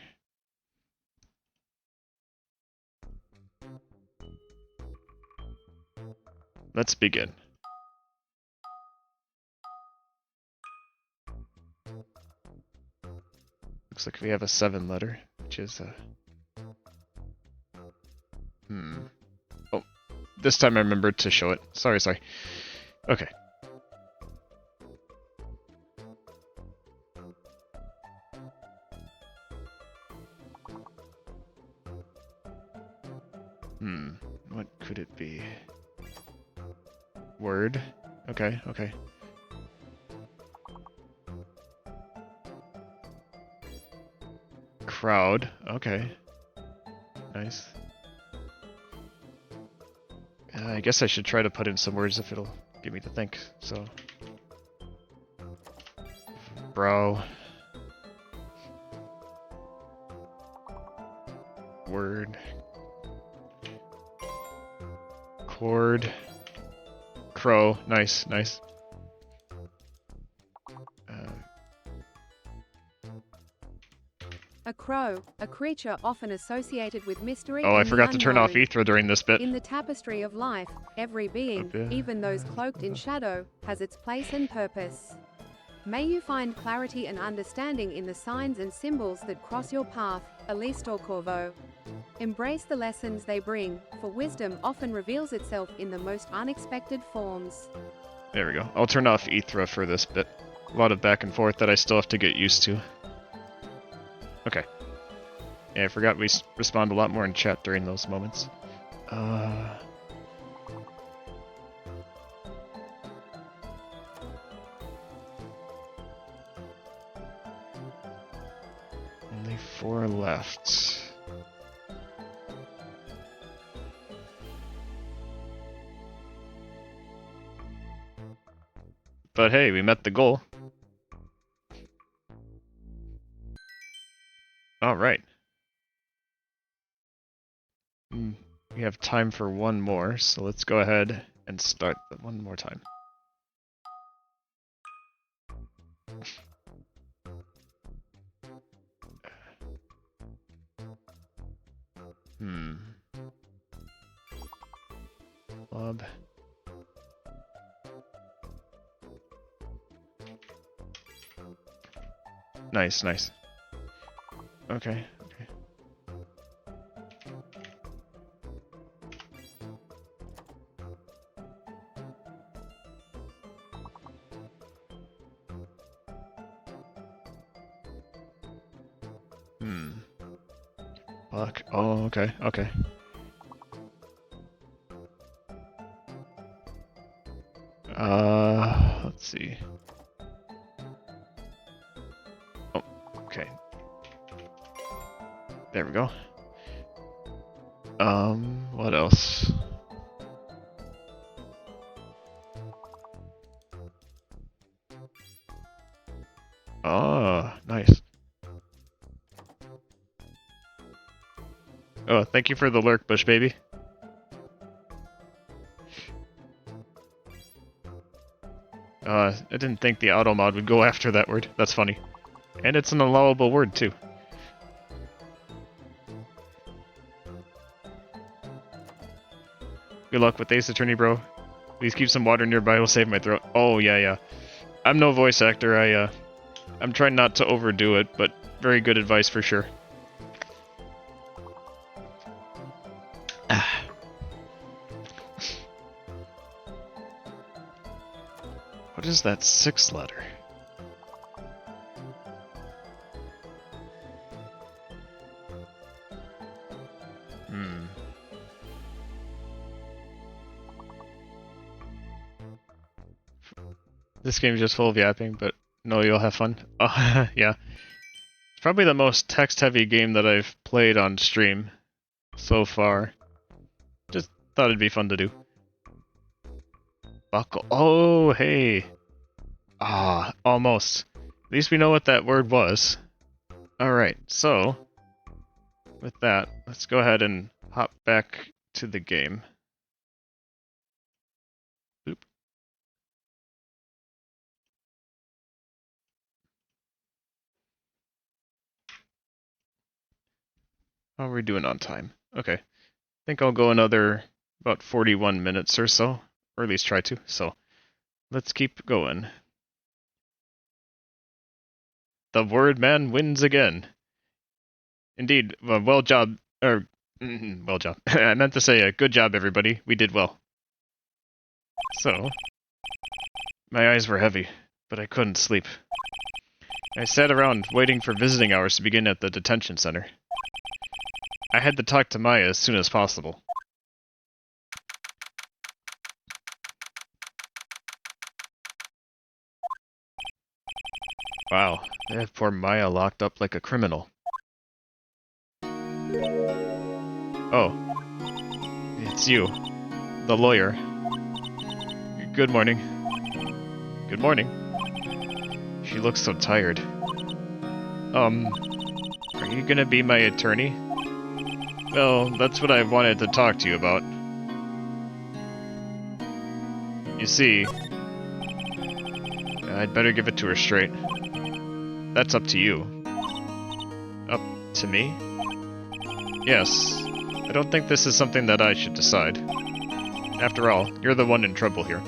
Let's begin. Looks like we have a 7 letter, which is Oh, this time I remembered to show it. Sorry. Okay. What could it be? Word? Okay. Crowd. Okay. Nice. I guess I should try to put in some words if it'll get me to think, so... Brow. Word. Chord. Crow. Nice. A crow, a creature often associated with mystery. Oh, I and the forgot to turn off unknown. Aethra during this bit. In the tapestry of life, every being, even those cloaked in shadow, has its place and purpose. May you find clarity and understanding in the signs and symbols that cross your path, Alistair Corvo. Embrace the lessons they bring, for wisdom often reveals itself in the most unexpected forms. There we go. I'll turn off Aethra for this bit. A lot of back and forth that I still have to get used to. Okay. Yeah, I forgot we respond a lot more in chat during those moments. Only 4 left. But hey, we met the goal. Alright. We have time for one more, so let's go ahead and start one more time. Club. Nice, nice. Okay, okay. Fuck. Oh, okay, okay. Let's see. Oh, okay. There we go. What else? Oh, nice. Oh, thank you for the lurk, Bush baby. I didn't think the auto mod would go after that word. That's funny. And it's an allowable word, too. Good luck with Ace Attorney, bro. Please keep some water nearby, it'll save my throat. Oh, yeah, yeah. I'm no voice actor, I'm trying not to overdo it, but very good advice for sure. What is that 6th letter? This game's just full of yapping, but no, you'll have fun. Oh, yeah. It's probably the most text-heavy game that I've played on stream so far. Just thought it'd be fun to do. Buckle. Oh, hey. Ah, almost. At least we know what that word was. Alright, so with that, let's go ahead and hop back to the game. Oop. How are we doing on time? Okay. I think I'll go another about 41 minutes or so, or at least try to, so let's keep going. The word man wins again. Indeed, well job, well job. I meant to say good job, everybody. We did well. So, my eyes were heavy, but I couldn't sleep. I sat around waiting for visiting hours to begin at the detention center. I had to talk to Maya as soon as possible. Wow, they have poor Maya locked up like a criminal. Oh, it's you, the lawyer. Good morning. Good morning. She looks so tired. Are you gonna be my attorney? Well, that's what I wanted to talk to you about. You see, I'd better give it to her straight. That's up to you. Up to me? Yes. I don't think this is something that I should decide. After all, you're the one in trouble here.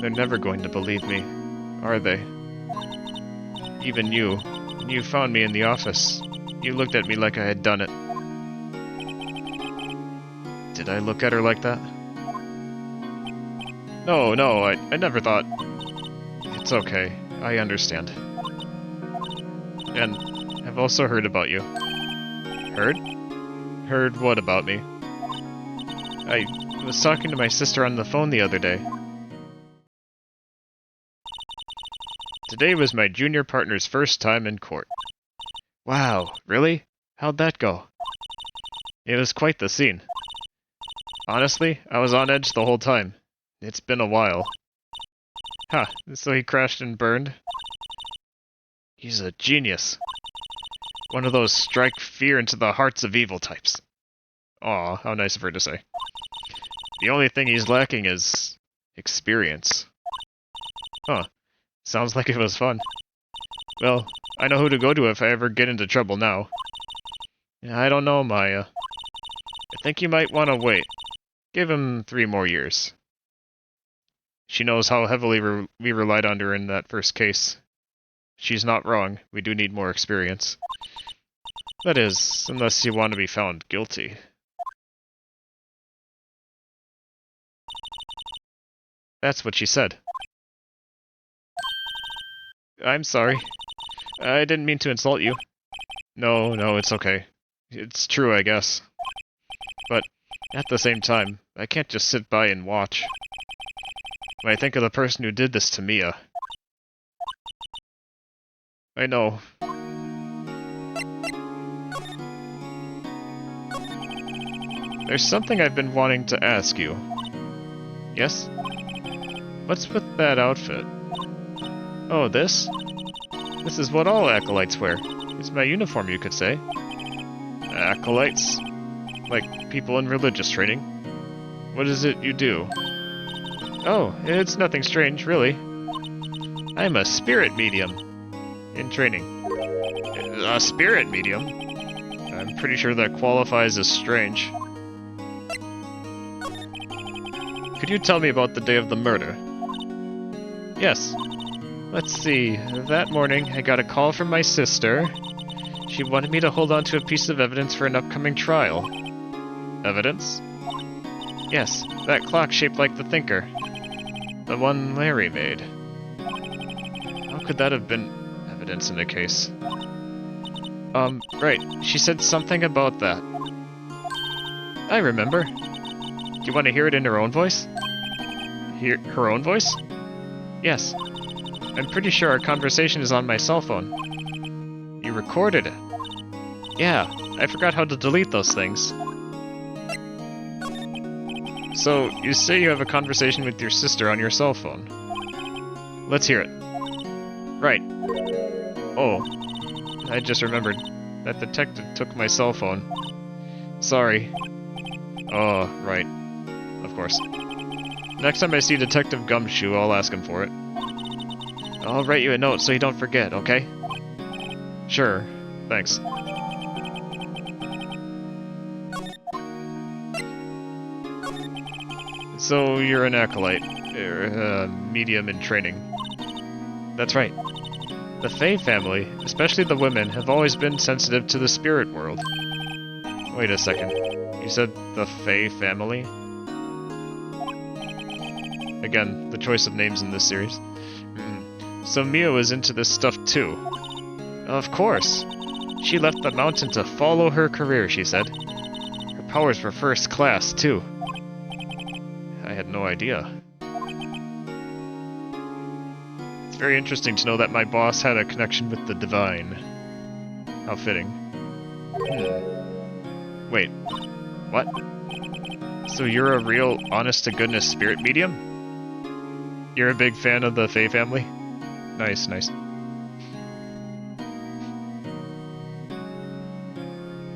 They're never going to believe me, are they? Even you. When you found me in the office, you looked at me like I had done it. Did I look at her like that? No, I never thought... It's okay. I understand. And I've also heard about you. Heard? Heard what about me? I was talking to my sister on the phone the other day. Today was my junior partner's first time in court. Wow, really? How'd that go? It was quite the scene. Honestly, I was on edge the whole time. It's been a while. Huh, so he crashed and burned? He's a genius. One of those strike fear into the hearts of evil types. Aw, how nice of her to say. The only thing he's lacking is... experience. Huh. Sounds like it was fun. Well, I know who to go to if I ever get into trouble now. I don't know, Maya. I think you might want to wait. Give him 3 more years. She knows how heavily we relied on her in that first case. She's not wrong. We do need more experience. That is, unless you want to be found guilty. That's what she said. I'm sorry. I didn't mean to insult you. No, it's okay. It's true, I guess. But, at the same time, I can't just sit by and watch. When I think of the person who did this to Mia... I know. There's something I've been wanting to ask you. Yes? What's with that outfit? Oh, this? This is what all acolytes wear. It's my uniform, you could say. Acolytes? Like people in religious training? What is it you do? Oh, it's nothing strange, really. I'm a spirit medium. In training. A spirit medium? I'm pretty sure that qualifies as strange. Could you tell me about the day of the murder? Yes. Let's see. That morning, I got a call from my sister. She wanted me to hold on to a piece of evidence for an upcoming trial. Evidence? Yes, that clock shaped like the Thinker. The one Larry made. How could that have been evidence in a case? Right. She said something about that. I remember. Do you want to hear it in her own voice? Hear her own voice? Yes. I'm pretty sure our conversation is on my cell phone. You recorded it. Yeah, I forgot how to delete those things. So, you say you have a conversation with your sister on your cell phone. Let's hear it. Right. Oh, I just remembered. That detective took my cell phone. Sorry. Oh, right. Of course. Next time I see Detective Gumshoe, I'll ask him for it. I'll write you a note so you don't forget, okay? Sure. Thanks. So, you're an acolyte. Medium in training. That's right. The Fae family, especially the women, have always been sensitive to the spirit world. Wait a second. You said the Fae family? Again, the choice of names in this series. So Mia was into this stuff too. Of course. She left the mountain to follow her career, she said. Her powers were first class, too. I had no idea. It's very interesting to know that my boss had a connection with the divine. How fitting. Wait. What? So you're a real, honest-to-goodness spirit medium? You're a big fan of the Fae family? Nice, nice.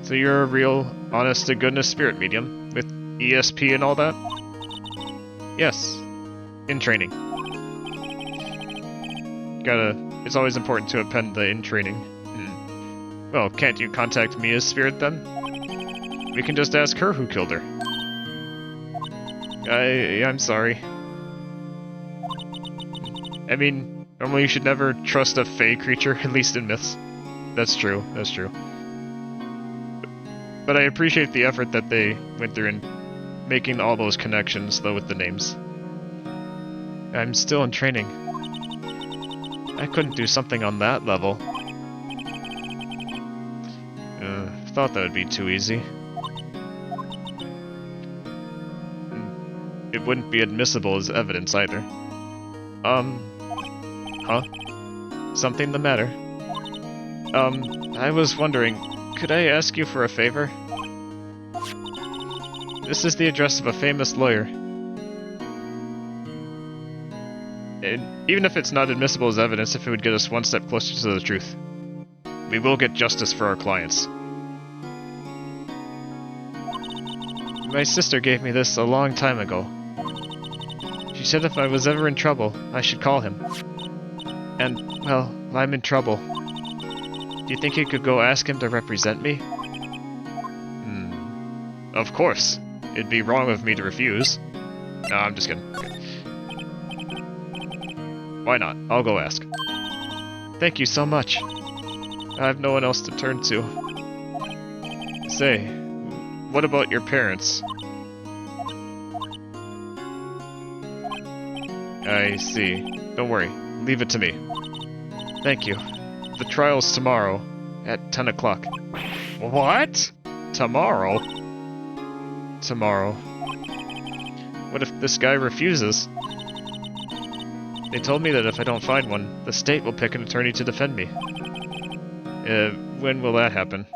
So you're a real, honest-to-goodness spirit medium, with ESP and all that? Yes. In training. It's always important to append the in training. Well, can't you contact Mia's spirit then? We can just ask her who killed her. I'm sorry. I mean, normally you should never trust a Fae creature, at least in myths. That's true, that's true. But I appreciate the effort that they went through in making all those connections, though, with the names. I'm still in training. I couldn't do something on that level. Thought that would be too easy. It wouldn't be admissible as evidence either. Huh? Something the matter? I was wondering, could I ask you for a favor? This is the address of a famous lawyer. And even if it's not admissible as evidence, if it would get us one step closer to the truth. We will get justice for our clients. My sister gave me this a long time ago. She said if I was ever in trouble, I should call him. And, well, I'm in trouble. Do you think you could go ask him to represent me? Of course. It'd be wrong of me to refuse. No, I'm just kidding. Okay. Why not? I'll go ask. Thank you so much. I have no one else to turn to. Say, what about your parents? I see. Don't worry. Leave it to me. Thank you. The trial's tomorrow at 10 o'clock. What? Tomorrow? Tomorrow. What if this guy refuses? They told me that if I don't find one, the state will pick an attorney to defend me. When will that happen?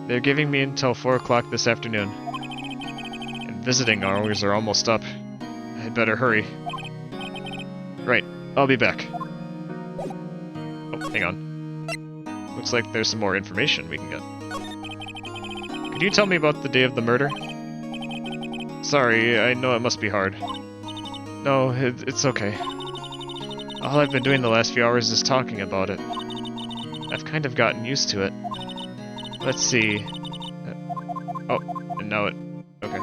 They're giving me until 4 o'clock this afternoon. And visiting hours are almost up. I'd better hurry. Right, I'll be back. Oh, hang on. Looks like there's some more information we can get. Could you tell me about the day of the murder? Sorry, I know it must be hard. No, it's okay. All I've been doing the last few hours is talking about it. I've kind of gotten used to it. Let's see. Oh, and now it... Okay.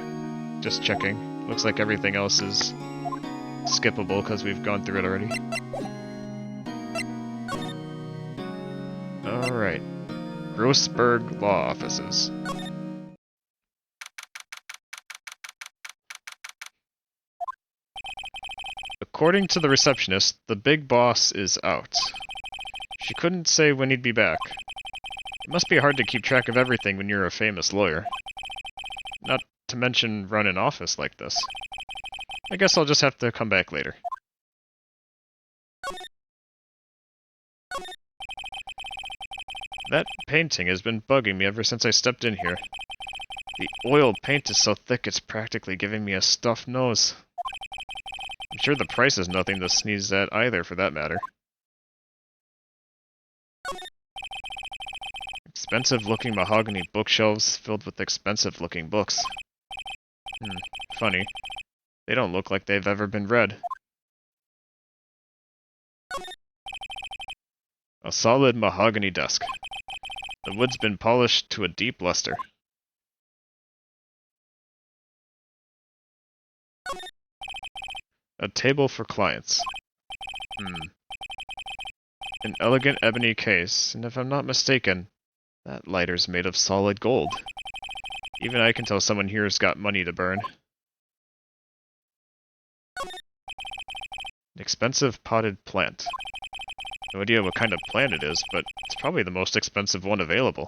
Just checking. Looks like everything else is skippable because we've gone through it already. Alright. Grossberg Law Offices. According to the receptionist, the big boss is out. She couldn't say when he'd be back. It must be hard to keep track of everything when you're a famous lawyer. Not to mention run an office like this. I guess I'll just have to come back later. That painting has been bugging me ever since I stepped in here. The oil paint is so thick it's practically giving me a stuffed nose. I'm sure the price is nothing to sneeze at either, for that matter. Expensive-looking mahogany bookshelves filled with expensive-looking books. Funny. They don't look like they've ever been read. A solid mahogany desk. The wood's been polished to a deep luster. A table for clients. An elegant ebony case, and if I'm not mistaken, that lighter's made of solid gold. Even I can tell someone here's got money to burn. An expensive potted plant. No idea what kind of plant it is, but it's probably the most expensive one available.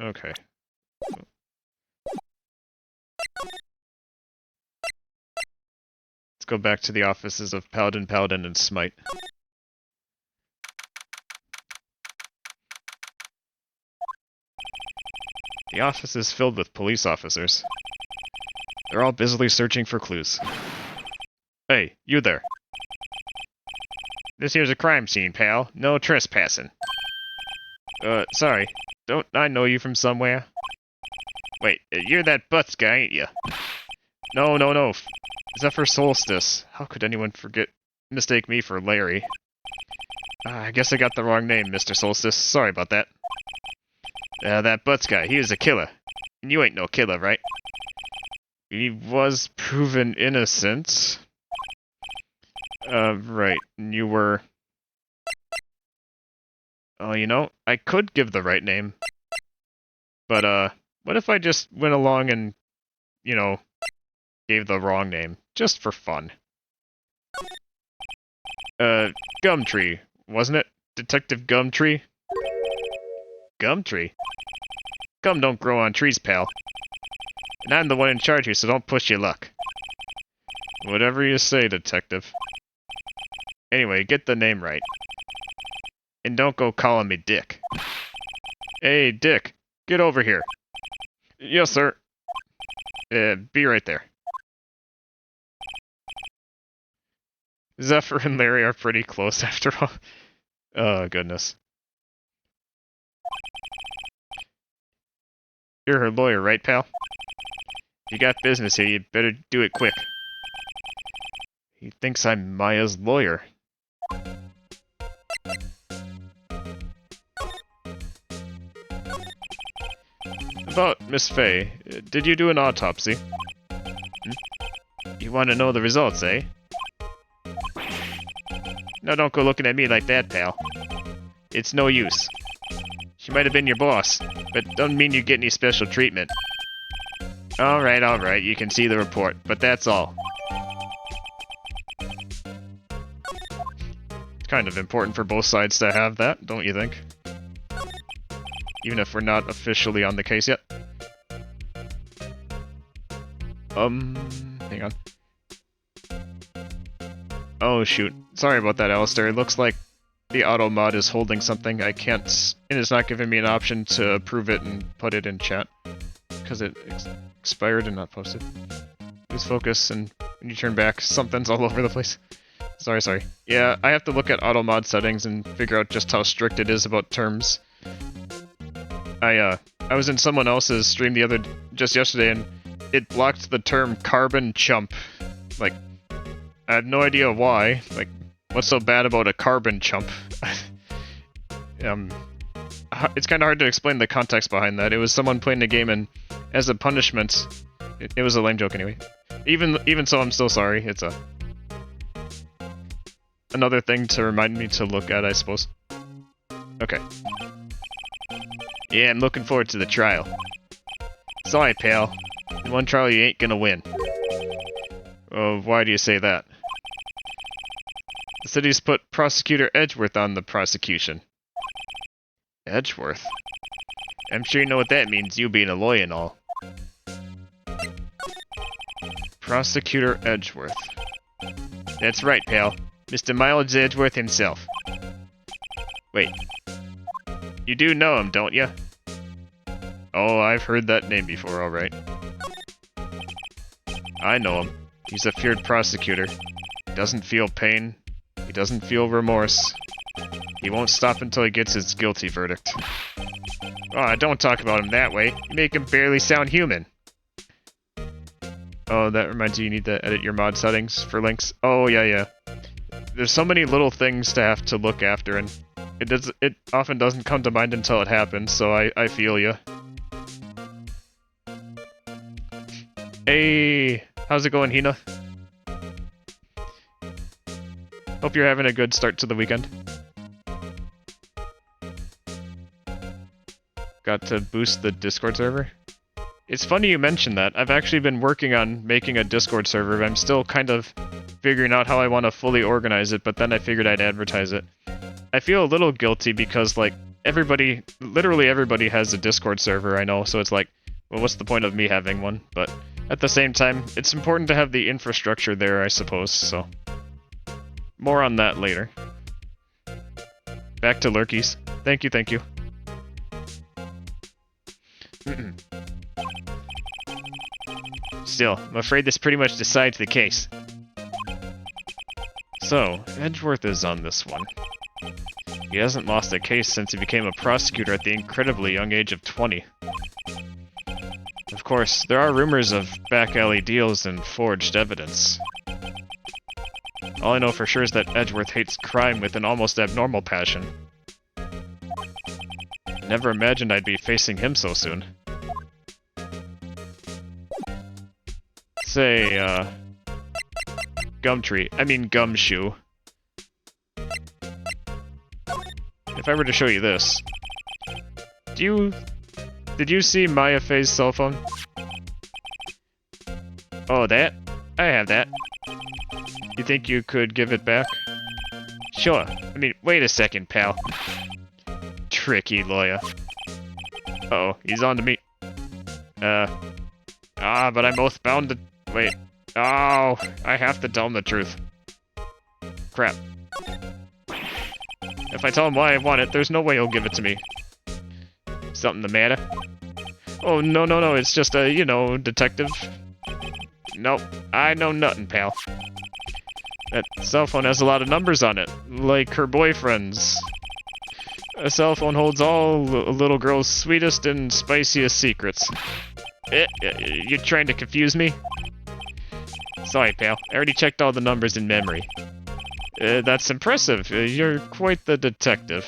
Okay. Let's go back to the offices of Paladin, and Smite. The office is filled with police officers. They're all busily searching for clues. Hey, you there. This here's a crime scene, pal. No trespassing. Sorry. Don't I know you from somewhere? Wait, you're that Butts guy, ain't you? No. Zephyr Soulstice. How could anyone mistake me for Larry? I guess I got the wrong name, Mr. Soulstice. Sorry about that. That Butts guy, he was a killer. And you ain't no killer, right? He was proven innocent. Right. And you were... Oh, you know, I could give the right name. But, what if I just went along and, you know, gave the wrong name? Just for fun. Gumtree, wasn't it? Detective Gumtree? Gumtree? Gum don't grow on trees, pal. And I'm the one in charge here, so don't push your luck. Whatever you say, detective. Anyway, get the name right. And don't go calling me Dick. Hey, Dick, get over here. Yes, sir. Be right there. Zephyr and Larry are pretty close after all. Oh, goodness. You're her lawyer, right, pal? If you got business here, you better do it quick. He thinks I'm Maya's lawyer. About Miss Faye, did you do an autopsy? You want to know the results, eh? No, don't go looking at me like that, pal. It's no use. She might have been your boss, but doesn't mean you get any special treatment. Alright, you can see the report, but that's all. It's kind of important for both sides to have that, don't you think? Even if we're not officially on the case yet. Hang on. Oh shoot. Sorry about that, Alistair. It looks like the auto mod is holding something. I can't, and it's not giving me an option to approve it and put it in chat. Because it expired and not posted. Lose focus, and when you turn back, something's all over the place. Sorry. Yeah, I have to look at auto mod settings and figure out just how strict it is about terms. I was in someone else's stream just yesterday, and it blocked the term carbon chump. Like, I had no idea why. Like, what's so bad about a carbon chump? It's kind of hard to explain the context behind that. It was someone playing the game, and as a punishment, it was a lame joke anyway. Even so, I'm still sorry. It's another thing to remind me to look at, I suppose. Okay. Yeah, I'm looking forward to the trial. Sorry, pal. In one trial, you ain't gonna win. Oh, why do you say that? The city's put Prosecutor Edgeworth on the prosecution. Edgeworth? I'm sure you know what that means, you being a lawyer and all. Prosecutor Edgeworth. That's right, pal. Mr. Miles Edgeworth himself. Wait. You do know him, don't you? Oh, I've heard that name before, alright. I know him. He's a feared prosecutor. He doesn't feel pain. He doesn't feel remorse. He won't stop until he gets his guilty verdict. Oh, don't talk about him that way. You make him barely sound human. Oh, that reminds you need to edit your mod settings for links. Oh, yeah. There's so many little things to have to look after, and it often doesn't come to mind until it happens, so I feel ya. Hey, how's it going, Hina? Hope you're having a good start to the weekend. Got to boost the Discord server? It's funny you mentioned that. I've actually been working on making a Discord server, but I'm still kind of figuring out how I want to fully organize it, but then I figured I'd advertise it. I feel a little guilty because, like, literally everybody has a Discord server, I know, so it's like, well, what's the point of me having one? But at the same time, it's important to have the infrastructure there, I suppose, so. More on that later. Back to lurkies. Thank you. Still, I'm afraid this pretty much decides the case. So, Edgeworth is on this one. He hasn't lost a case since he became a prosecutor at the incredibly young age of 20. Of course, there are rumors of back-alley deals and forged evidence. All I know for sure is that Edgeworth hates crime with an almost abnormal passion. Never imagined I'd be facing him so soon. Say, Gumshoe. If I were to show you this... Did you see Maya Faye's cell phone? Oh, that? I have that. You think you could give it back? Sure. Wait a second, pal. Tricky lawyer. Uh-oh, he's on to me. But I'm both bound to... Wait. Oh, I have to tell him the truth. Crap. If I tell him why I want it, there's no way he'll give it to me. Something the matter? Oh, no, it's just a, detective. Nope, I know nothing, pal. That cell phone has a lot of numbers on it, like her boyfriend's. A cell phone holds all a little girl's sweetest and spiciest secrets. You trying to confuse me? Sorry, pal. I already checked all the numbers in memory. That's impressive. You're quite the detective.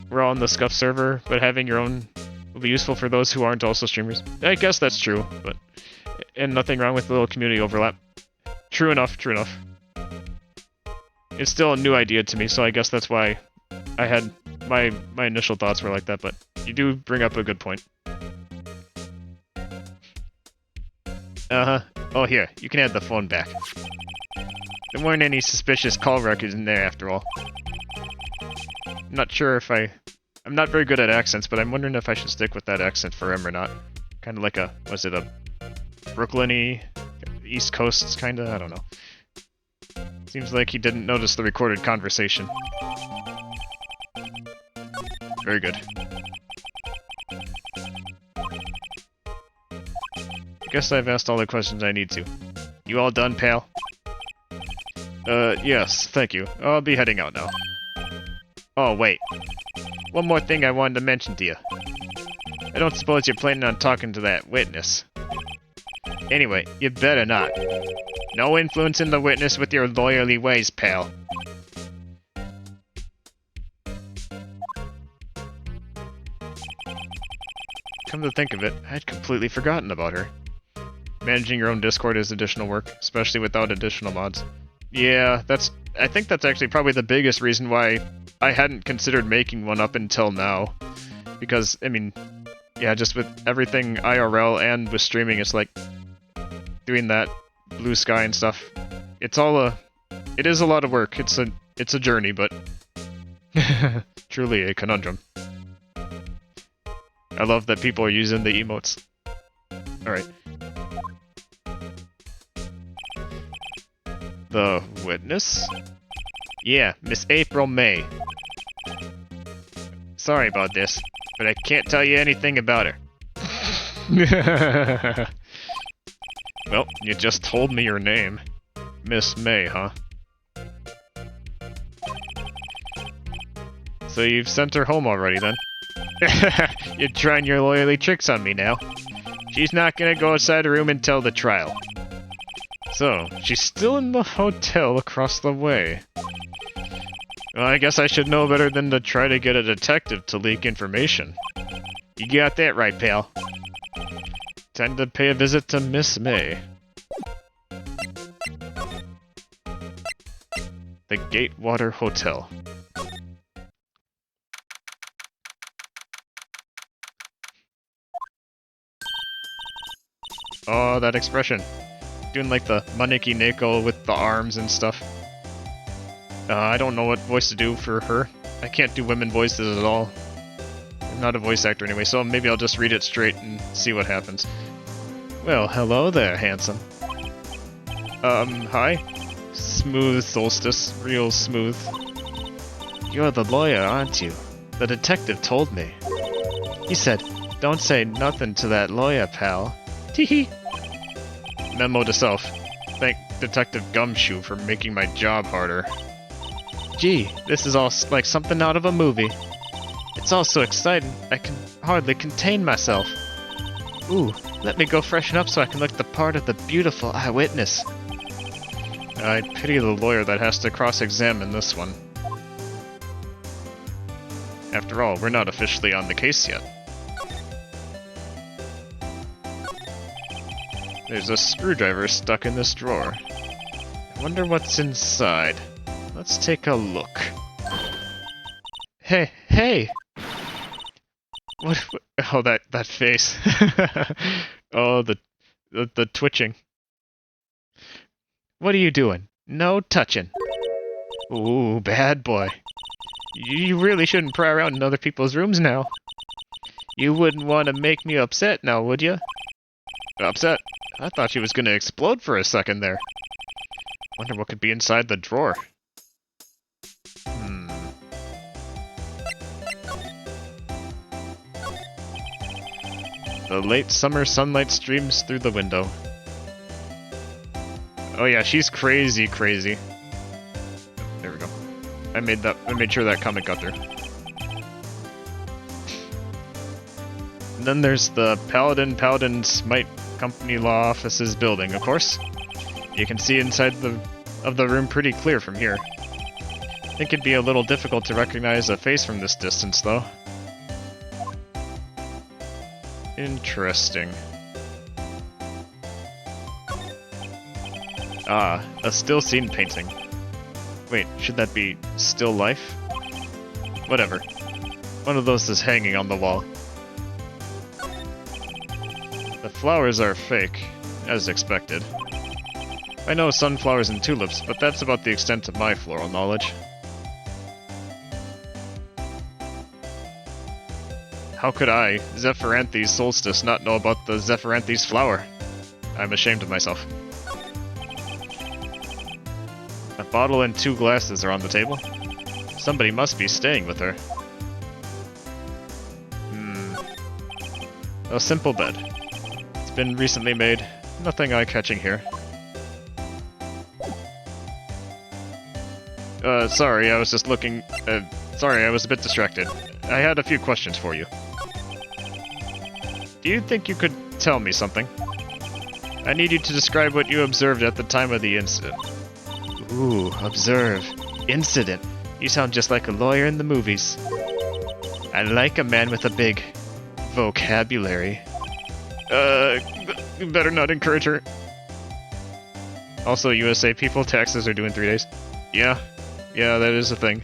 We're all on the Scuff server, but having your own will be useful for those who aren't also streamers. I guess that's true, but... And nothing wrong with a little community overlap. True enough, true enough. It's still a new idea to me, so I guess that's why I had... My initial thoughts were like that, but you do bring up a good point. Uh-huh. Oh, here. You can add the phone back. There weren't any suspicious call records in there, after all. I'm not sure if I'm not very good at accents, but I'm wondering if I should stick with that accent for him or not. Kind of like a... Was it a Brooklyn-y, East Coast, kinda? I don't know. Seems like he didn't notice the recorded conversation. Very good. I guess I've asked all the questions I need to. You all done, pal? Yes, thank you. I'll be heading out now. Oh, wait. One more thing I wanted to mention to you. I don't suppose you're planning on talking to that witness. Anyway, you better not. No influence in the witness with your lawyerly ways, pal. Come to think of it, I'd completely forgotten about her. Managing your own Discord is additional work, especially without additional mods. Yeah, I think that's actually probably the biggest reason why I hadn't considered making one up until now. Because, I mean, yeah, just with everything IRL and with streaming, it's like doing that blue sky and stuff. It is a lot of work. It's a journey, but truly a conundrum. I love that people are using the emotes. Alright. The witness? Yeah, Miss April May. Sorry about this, but I can't tell you anything about her. Well, you just told me your name. Miss May, huh? So you've sent her home already, then? You're trying your lawyerly tricks on me now. She's not gonna go outside the room until the trial. So, she's still in the hotel across the way. Well, I guess I should know better than to try to get a detective to leak information. You got that right, pal. Time to pay a visit to Miss May. The Gatewater Hotel. Oh, that expression. Doing like the Maneki Neko with the arms and stuff. I don't know what voice to do for her. I can't do women voices at all. I'm not a voice actor anyway, so maybe I'll just read it straight and see what happens. Well, hello there, handsome. Hi? Smooth Soulstice. Real smooth. You're the lawyer, aren't you? The detective told me. He said, don't say nothing to that lawyer, pal. Teehee. Memo to self. Thank Detective Gumshoe for making my job harder. Gee, this is all like something out of a movie. It's all so exciting, I can hardly contain myself. Ooh, let me go freshen up so I can look the part of the beautiful eyewitness. I pity the lawyer that has to cross-examine this one. After all, we're not officially on the case yet. There's a screwdriver stuck in this drawer. I wonder what's inside. Let's take a look. Hey! What oh, that face. Oh, the twitching. What are you doing? No touching. Ooh, bad boy. You really shouldn't pry around in other people's rooms now. You wouldn't want to make me upset now, would you? Upset? I thought she was gonna explode for a second there. Wonder what could be inside the drawer. The late summer sunlight streams through the window. Oh yeah, she's crazy. There we go. made sure that comment got through. And then there's the Paladin Smite Company Law Offices building, of course. You can see inside of the room pretty clear from here. I think it'd be a little difficult to recognize a face from this distance, though. Interesting. Ah, a still scene painting. Wait, should that be still life? Whatever. One of those is hanging on the wall. The flowers are fake, as expected. I know sunflowers and tulips, but that's about the extent of my floral knowledge. How could I, Zephyr Soulstice, not know about the Zephyr flower? I'm ashamed of myself. A bottle and 2 glasses are on the table. Somebody must be staying with her. A simple bed. It's been recently made. Nothing eye-catching here. Sorry, I was just looking... sorry, I was a bit distracted. I had a few questions for you. Do you think you could tell me something? I need you to describe what you observed at the time of the incident. Ooh, observe. Incident. You sound just like a lawyer in the movies. I like a man with a big... vocabulary. Better not encourage her. Also, USA people, taxes are due in 3 days. Yeah, that is a thing.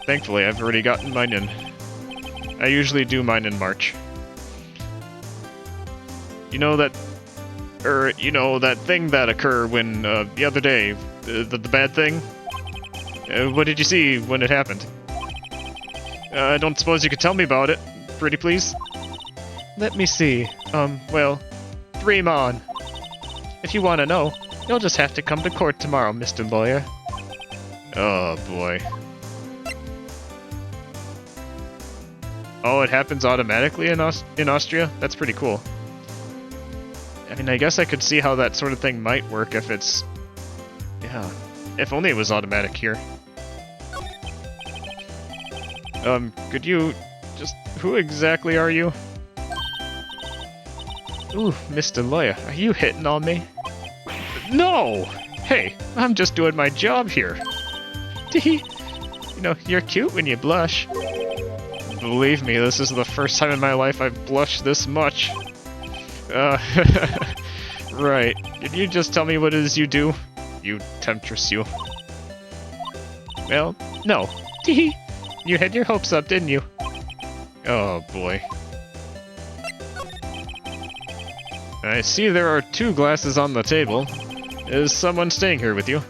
Thankfully, I've already gotten mine in. I usually do mine in March. You know that thing that occurred when, the other day, the bad thing? What did you see when it happened? I don't suppose you could tell me about it, pretty please? Let me see. Well, dream on. If you want to know, you'll just have to come to court tomorrow, Mr. Lawyer. Oh, boy. Oh, it happens automatically in Austria? That's pretty cool. I mean, I guess I could see how that sort of thing might work if it's... Yeah. If only it was automatic here. Could you... just... who exactly are you? Ooh, Mr. Lawyer, are you hitting on me? No! Hey, I'm just doing my job here. You know, you're cute when you blush. Believe me, this is the first time in my life I've blushed this much. Right. Could you just tell me what it is you do? You temptress, you. Well, no. You had your hopes up, didn't you? Oh, boy. I see there are 2 glasses on the table. Is someone staying here with you?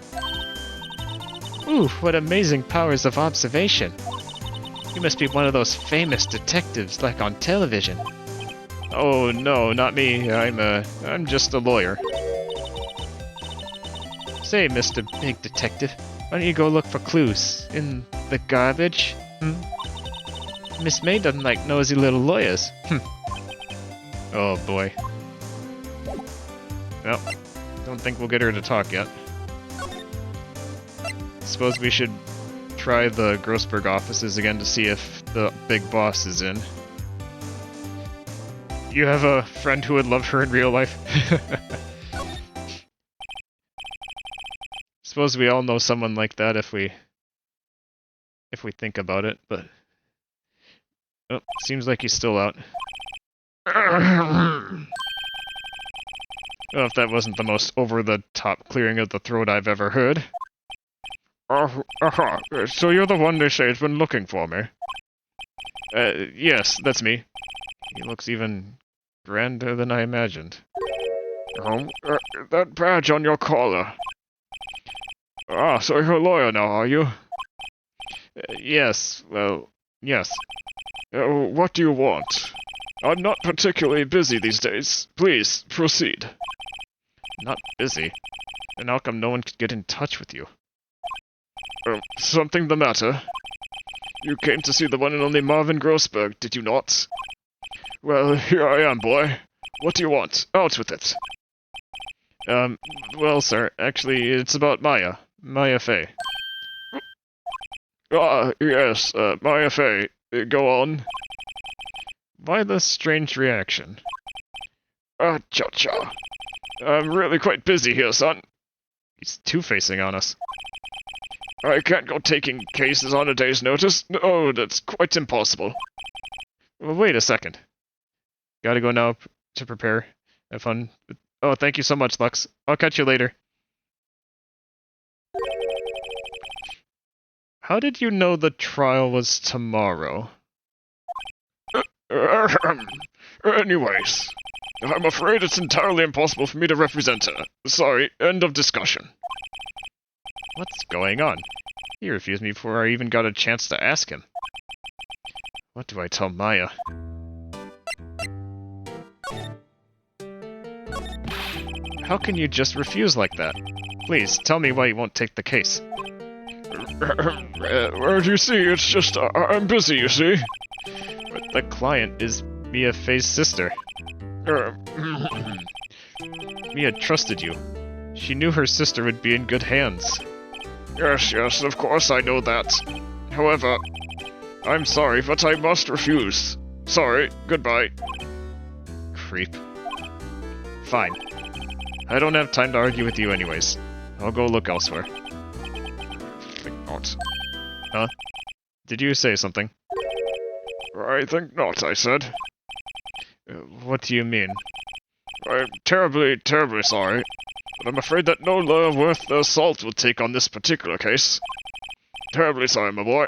Ooh, what amazing powers of observation. You must be one of those famous detectives like on television. Oh no, not me. I'm just a lawyer. Say, Mr. Big Detective, why don't you go look for clues in the garbage? Miss May doesn't like nosy little lawyers. Oh boy. Well, don't think we'll get her to talk yet. Suppose we should try the Grossberg offices again to see if the big boss is in. You have a friend who would love her in real life? Suppose we all know someone like that if we think about it, but... Oh, seems like he's still out. Oh, if that wasn't the most over-the-top clearing of the throat I've ever heard. So you're the one they say has been looking for me? Yes, that's me. He looks even grander than I imagined. That badge on your collar. Ah, so you're a lawyer now, are you? Yes, well, yes. What do you want? I'm not particularly busy these days. Please, proceed. Not busy? Then how come no one could get in touch with you? Something the matter? You came to see the one and only Marvin Grossberg, did you not? Well, here I am, boy. What do you want? Out with it. Well, sir, actually, it's about Maya. Maya Fey. Ah, yes, my FA. Go on. Why the strange reaction? Ah, cha-cha. I'm really quite busy here, son. He's two-facing on us. I can't go taking cases on a day's notice. No, that's quite impossible. Well, wait a second. Gotta go now to prepare. Have fun. Oh, thank you so much, Lux. I'll catch you later. How did you know the trial was tomorrow? Anyways, I'm afraid it's entirely impossible for me to represent her. Sorry, end of discussion. What's going on? He refused me before I even got a chance to ask him. What do I tell Maya? How can you just refuse like that? Please, tell me why you won't take the case. Well, you see, it's just, I'm busy, you see. But the client is Mia Fey's sister. Mia trusted you. She knew her sister would be in good hands. Yes, of course I know that. However, I'm sorry, but I must refuse. Sorry, goodbye. Creep. Fine. I don't have time to argue with you anyways. I'll go look elsewhere. Think not. Huh? Did you say something? I think not, I said. What do you mean? I'm terribly, terribly sorry, but I'm afraid that no lawyer worth their salt will take on this particular case. Terribly sorry, my boy.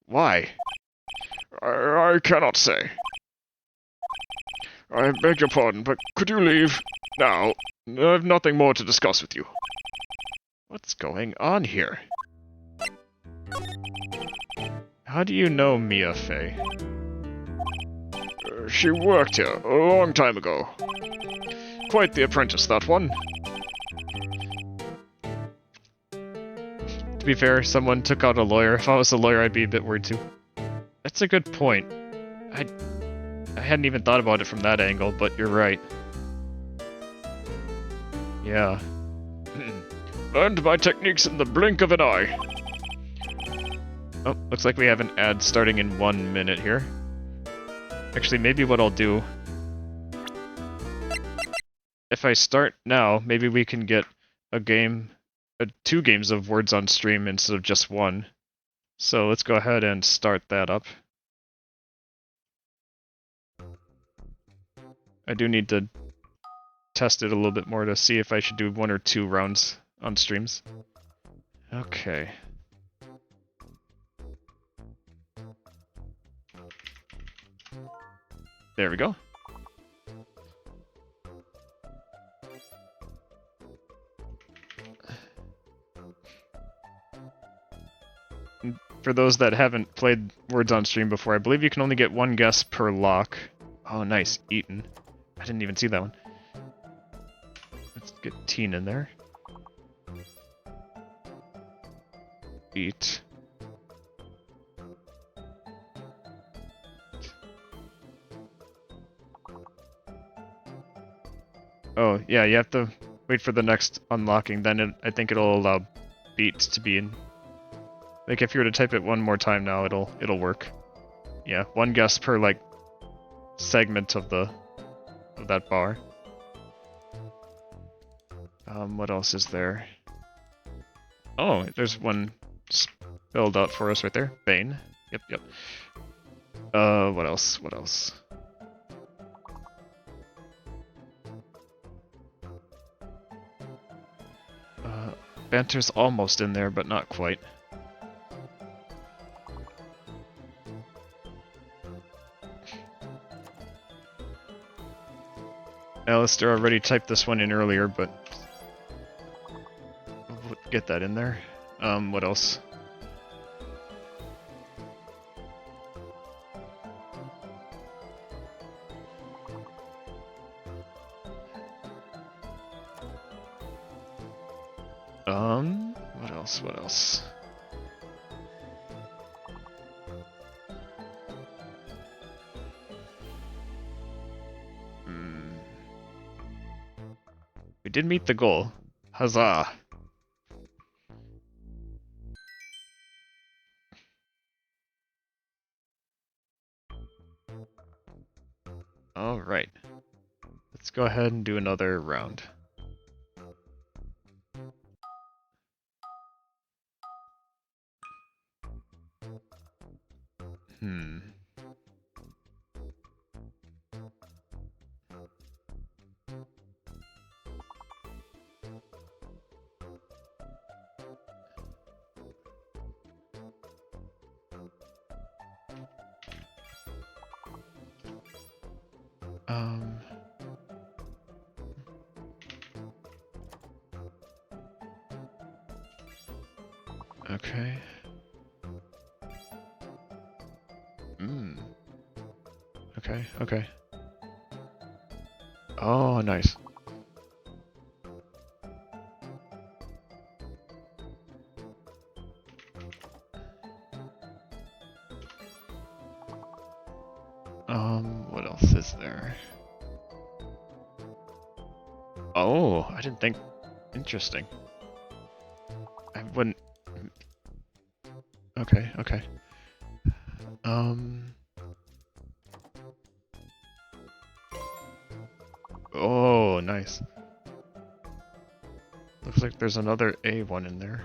Why? I cannot say. I beg your pardon, but could you leave now? I have nothing more to discuss with you. What's going on here? How do you know Mia Fey? She worked here a long time ago. Quite the apprentice, that one. To be fair, someone took out a lawyer. If I was a lawyer, I'd be a bit worried too. That's a good point. I hadn't even thought about it from that angle, but you're right. Yeah. Learned my techniques in the blink of an eye. Oh, looks like we have an ad starting in 1 minute here. Actually, maybe what I'll do... If I start now, maybe we can get a game... 2 games of words on stream instead of just 1. So let's go ahead and start that up. I do need to test it a little bit more to see if I should do 1 or 2 rounds on streams. Okay. There we go. For those that haven't played Words on Stream before, I believe you can only get 1 guess per lock. Oh, nice. Eaten. I didn't even see that one. Let's get teen in there. Eat. Oh, yeah, you have to wait for the next unlocking, then I think it'll allow beats to be in. Like, if you were to type it 1 more time now, it'll work. Yeah, 1 guess per, like, segment of that bar. What else is there? Oh, there's 1 spelled out for us right there. Bane. Yep. What else? Banter's almost in there, but not quite. Alistair already typed this one in earlier, but we'll get that in there. What else? What else? We did meet the goal. Huzzah! Alright. Let's go ahead and do another round. Okay. Okay, okay. Oh, nice. What else is there? Oh, I didn't think... Interesting. I wouldn't... Okay, okay. Oh, nice. Looks like there's another A1 in there.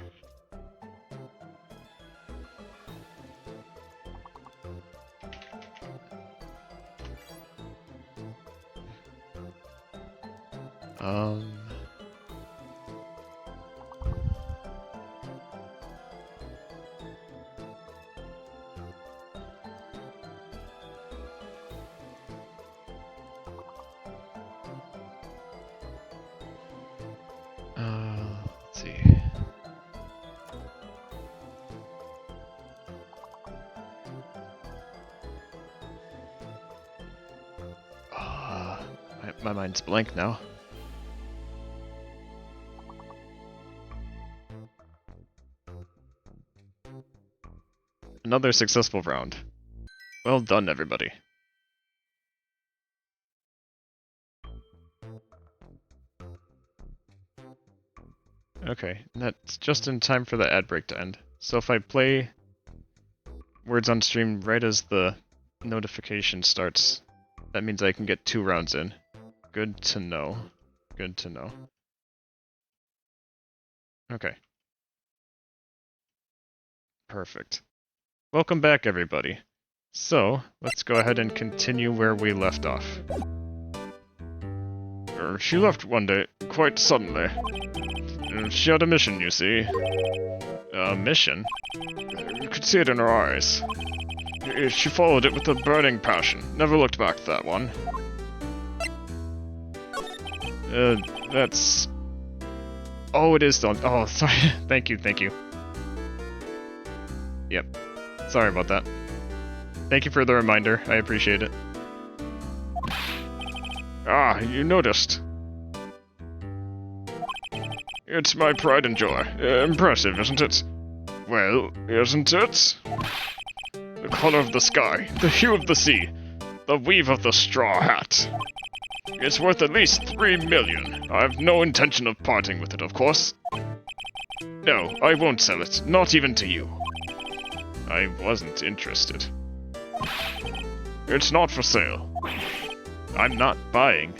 Let's see. My mind's blank now. Another successful round. Well done, everybody. Okay, and that's just in time for the ad break to end. So if I play words on stream right as the notification starts, that means I can get 2 rounds in. Good to know. Good to know. Okay. Perfect. Welcome back, everybody. So, let's go ahead and continue where we left off. She left one day, quite suddenly. She had a mission, you see. A mission? You could see it in her eyes. She followed it with a burning passion. Never looked back to that one. That's... Oh, it is done. Oh, sorry. Thank you, thank you. Yep. Sorry about that. Thank you for the reminder. I appreciate it. Ah, you noticed. It's my pride and joy. Impressive, isn't it? Well, isn't it? The color of the sky, the hue of the sea, the weave of the straw hat. It's worth at least 3 million. I have no intention of parting with it, of course. No, I won't sell it, not even to you. I wasn't interested. It's not for sale. I'm not buying.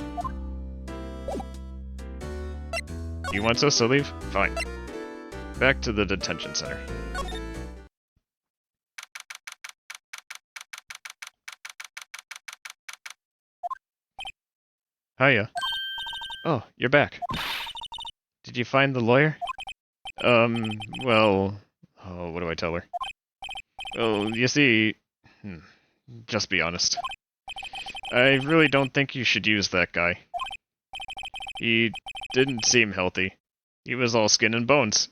You want us to leave? Fine. Back to the detention center. Hiya. Oh, you're back. Did you find the lawyer? Well... Oh, what do I tell her? Well, you see... Just be honest. I really don't think you should use that guy. He didn't seem healthy. He was all skin and bones.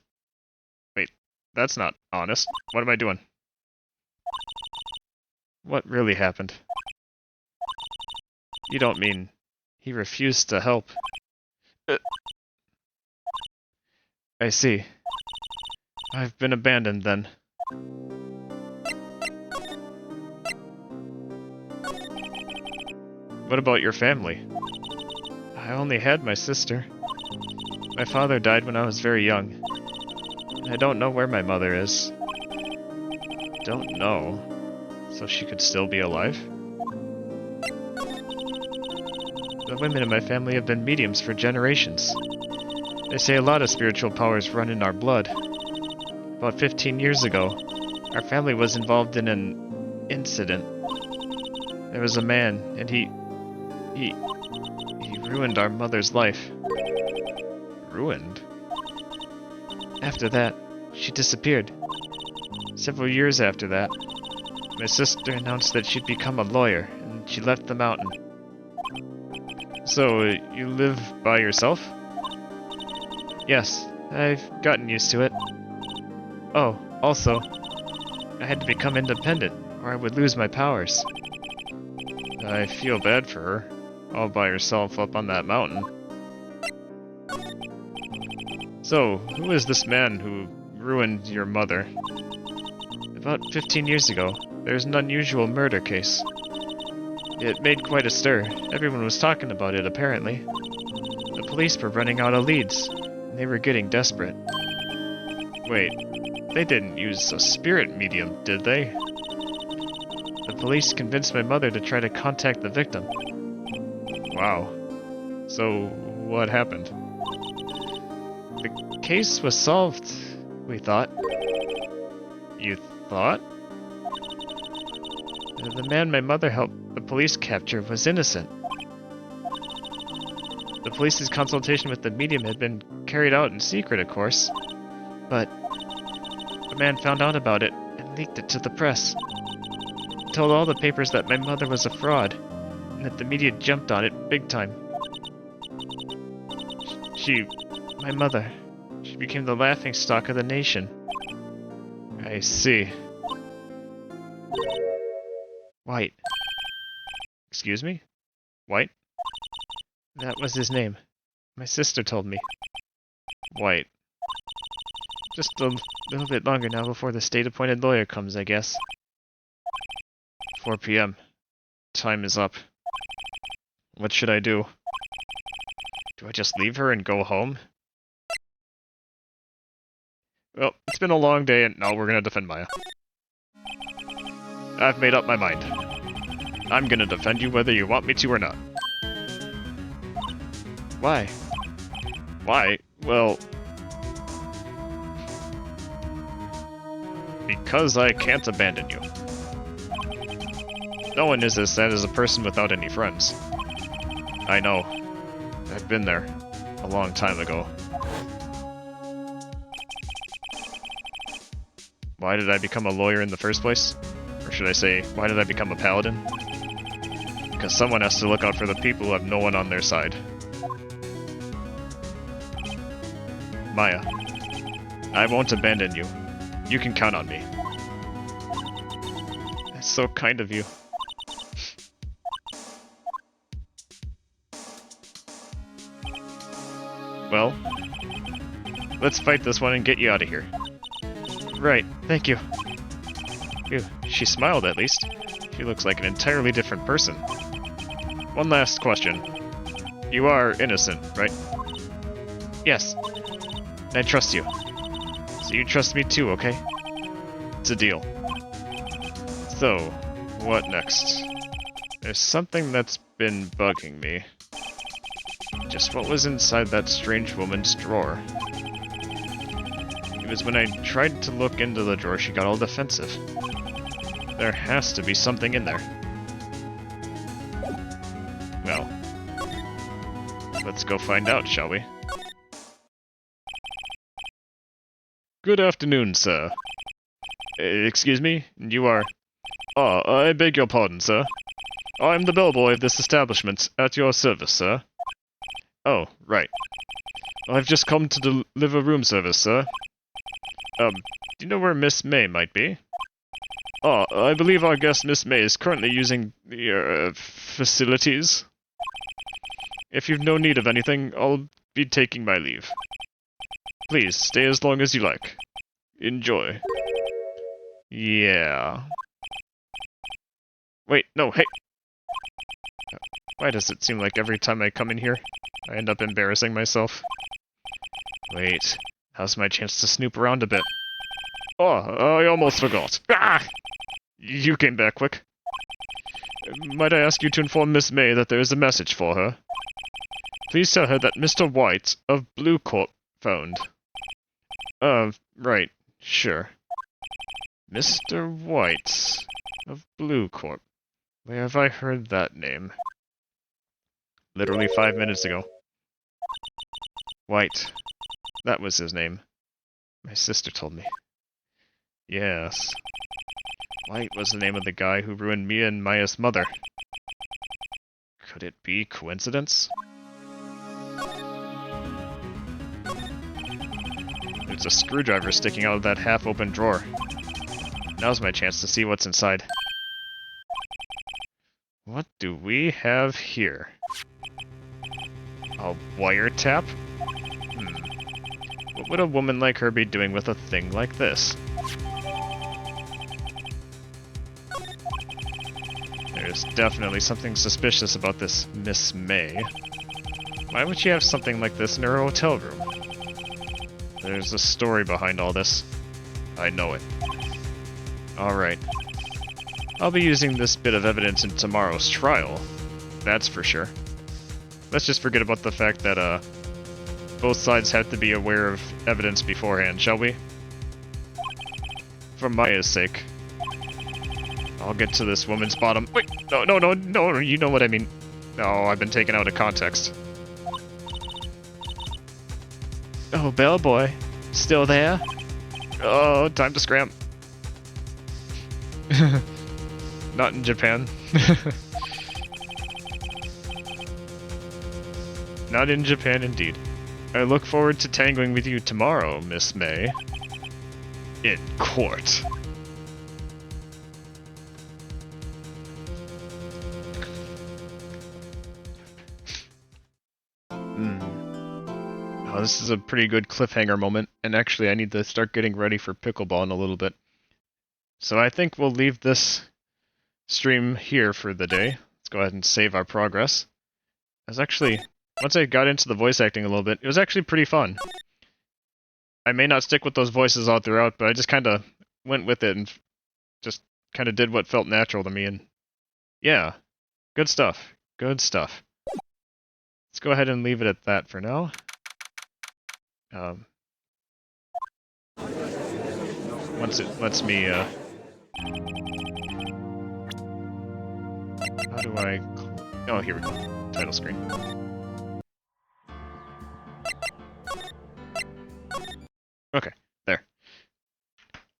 Wait, that's not honest. What am I doing? What really happened? You don't mean he refused to help? I see. I've been abandoned then. What about your family? I only had my sister. My father died when I was very young. I don't know where my mother is. Don't know? So she could still be alive? The women in my family have been mediums for generations. They say a lot of spiritual powers run in our blood. About 15 years ago, our family was involved in an incident. There was a man, and he ruined our mother's life. Ruined? After that, she disappeared. Several years after that, my sister announced that she'd become a lawyer, and she left the mountain. So, you live by yourself? Yes, I've gotten used to it. Oh, also, I had to become independent, or I would lose my powers. I feel bad for her, all by herself up on that mountain. So, who is this man who ruined your mother? About 15 years ago, there was an unusual murder case. It made quite a stir. Everyone was talking about it, apparently. The police were running out of leads, and they were getting desperate. Wait, they didn't use a spirit medium, did they? The police convinced my mother to try to contact the victim. Wow. So, what happened? The case was solved, we thought. You thought? The man my mother helped the police capture was innocent. The police's consultation with the medium had been carried out in secret, of course. But a man found out about it and leaked it to the press. He told all the papers that my mother was a fraud, and that the media jumped on it big time. My mother, she became the laughingstock of the nation. I see. White. Excuse me? White? That was his name. My sister told me. White. Just a little bit longer now before the state-appointed lawyer comes, I guess. 4 p.m. Time is up. What should I do? Do I just leave her and go home? Well, it's been a long day, and no, we're gonna defend Maya. I've made up my mind. I'm gonna defend you whether you want me to or not. Why? Why? Well... because I can't abandon you. No one is as sad as a person without any friends. I know. I've been there. A long time ago. Why did I become a lawyer in the first place? Or should I say, why did I become a paladin? Because someone has to look out for the people who have no one on their side. Maya, I won't abandon you. You can count on me. That's so kind of you. Well, let's fight this one and get you out of here. Right, thank you. Phew, she smiled at least. She looks like an entirely different person. One last question. You are innocent, right? Yes. I trust you. So you trust me too, okay? It's a deal. So, what next? There's something that's been bugging me. Just what was inside that strange woman's drawer? It was when I tried to look into the drawer she got all defensive. There has to be something in there. Well, let's go find out, shall we? Good afternoon, sir. Excuse me? You are... Ah, I beg your pardon, sir. I'm the bellboy of this establishment, at your service, sir. Oh, right. I've just come to deliver room service, sir. Do you know where Miss May might be? Ah, I believe our guest Miss May is currently using the, facilities. If you've no need of anything, I'll be taking my leave. Please, stay as long as you like. Enjoy. Yeah. Wait, no, hey! Why does it seem like every time I come in here, I end up embarrassing myself? Wait, how's my chance to snoop around a bit? Oh, I almost forgot. Ah! You came back quick. Might I ask you to inform Miss May that there is a message for her? Please tell her that Mr. White of Blue Corp phoned. Right. Sure. Mr. White of Blue Corp. Where have I heard that name? Literally 5 minutes ago. White. That was his name. My sister told me. Yes. White was the name of the guy who ruined Mia and Maya's mother. Could it be coincidence? There's a screwdriver sticking out of that half-open drawer. Now's my chance to see what's inside. What do we have here? A wiretap? What would a woman like her be doing with a thing like this? There's definitely something suspicious about this Miss May. Why would she have something like this in her hotel room? There's a story behind all this. I know it. Alright. I'll be using this bit of evidence in tomorrow's trial. That's for sure. Let's just forget about the fact that, both sides have to be aware of evidence beforehand, shall we? For Maya's sake. I'll get to this woman's bottom. Wait, no, you know what I mean. No, I've been taken out of context. Oh, bellboy. Still there? Oh, time to scram. Not in Japan. Not in Japan, indeed. I look forward to tangling with you tomorrow, Miss May. In court. Oh, this is a pretty good cliffhanger moment, and actually I need to start getting ready for pickleball in a little bit. So I think we'll leave this stream here for the day. Let's go ahead and save our progress. Once I got into the voice acting a little bit, it was actually pretty fun. I may not stick with those voices all throughout, but I just kind of went with it and just kind of did what felt natural to me, and yeah, good stuff. Good stuff. Let's go ahead and leave it at that for now. Once it lets me, how do I... Oh, here we go. Title screen. Okay, there.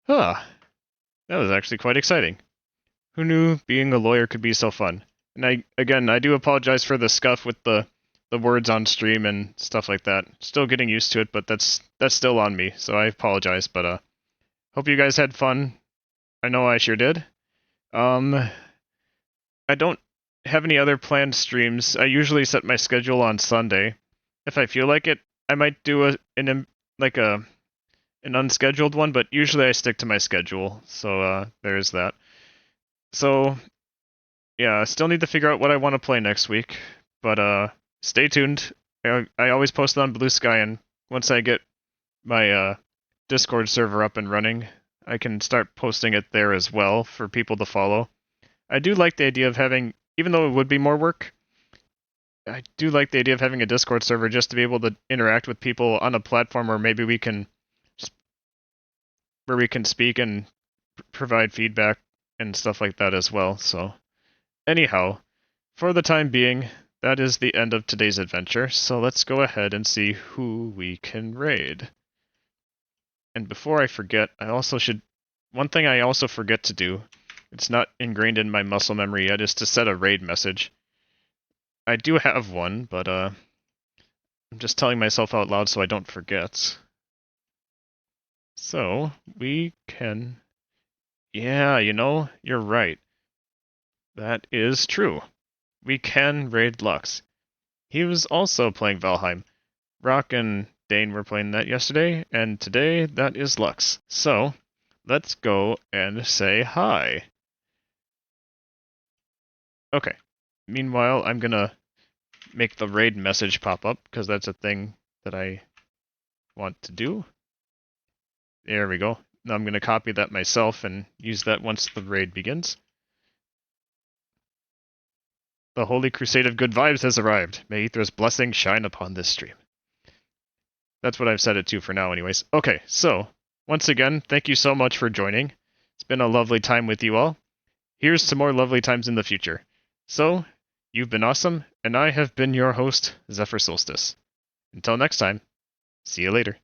Ah, that was actually quite exciting. Who knew being a lawyer could be so fun? And I do apologize for the scuff with the words on stream and stuff like that. Still getting used to it, but that's still on me, so I apologize, but hope you guys had fun. I know I sure did. I don't have any other planned streams. I usually set my schedule on Sunday. If I feel like it, I might do an unscheduled one, but usually I stick to my schedule. So there's that. So yeah, I still need to figure out what I want to play next week, but stay tuned. I always post it on Blue Sky, and once I get my Discord server up and running, I can start posting it there as well for people to follow. I do like the idea of having, even though it would be more work, I do like the idea of having a Discord server just to be able to interact with people on a platform where maybe we can speak and provide feedback and stuff like that as well. So anyhow, for the time being, that is the end of today's adventure, so let's go ahead and see who we can raid. And before I forget, one thing I also forget to do, it's not ingrained in my muscle memory yet, is to set a raid message. I do have one, but I'm just telling myself out loud so I don't forget. So, we can... Yeah, you're right. That is true. We can raid Lux. He was also playing Valheim. Rock and Dane were playing that yesterday, and today that is Lux. So, let's go and say hi. Okay. Meanwhile, I'm gonna make the raid message pop up, because that's a thing that I want to do. There we go. Now I'm gonna copy that myself and use that once the raid begins. The holy crusade of good vibes has arrived. May Aether's blessing shine upon this stream. That's what I've set it to for now anyways. Okay, so, once again, thank you so much for joining. It's been a lovely time with you all. Here's to more lovely times in the future. So, you've been awesome, and I have been your host, Zephyr Soulstice. Until next time, see you later.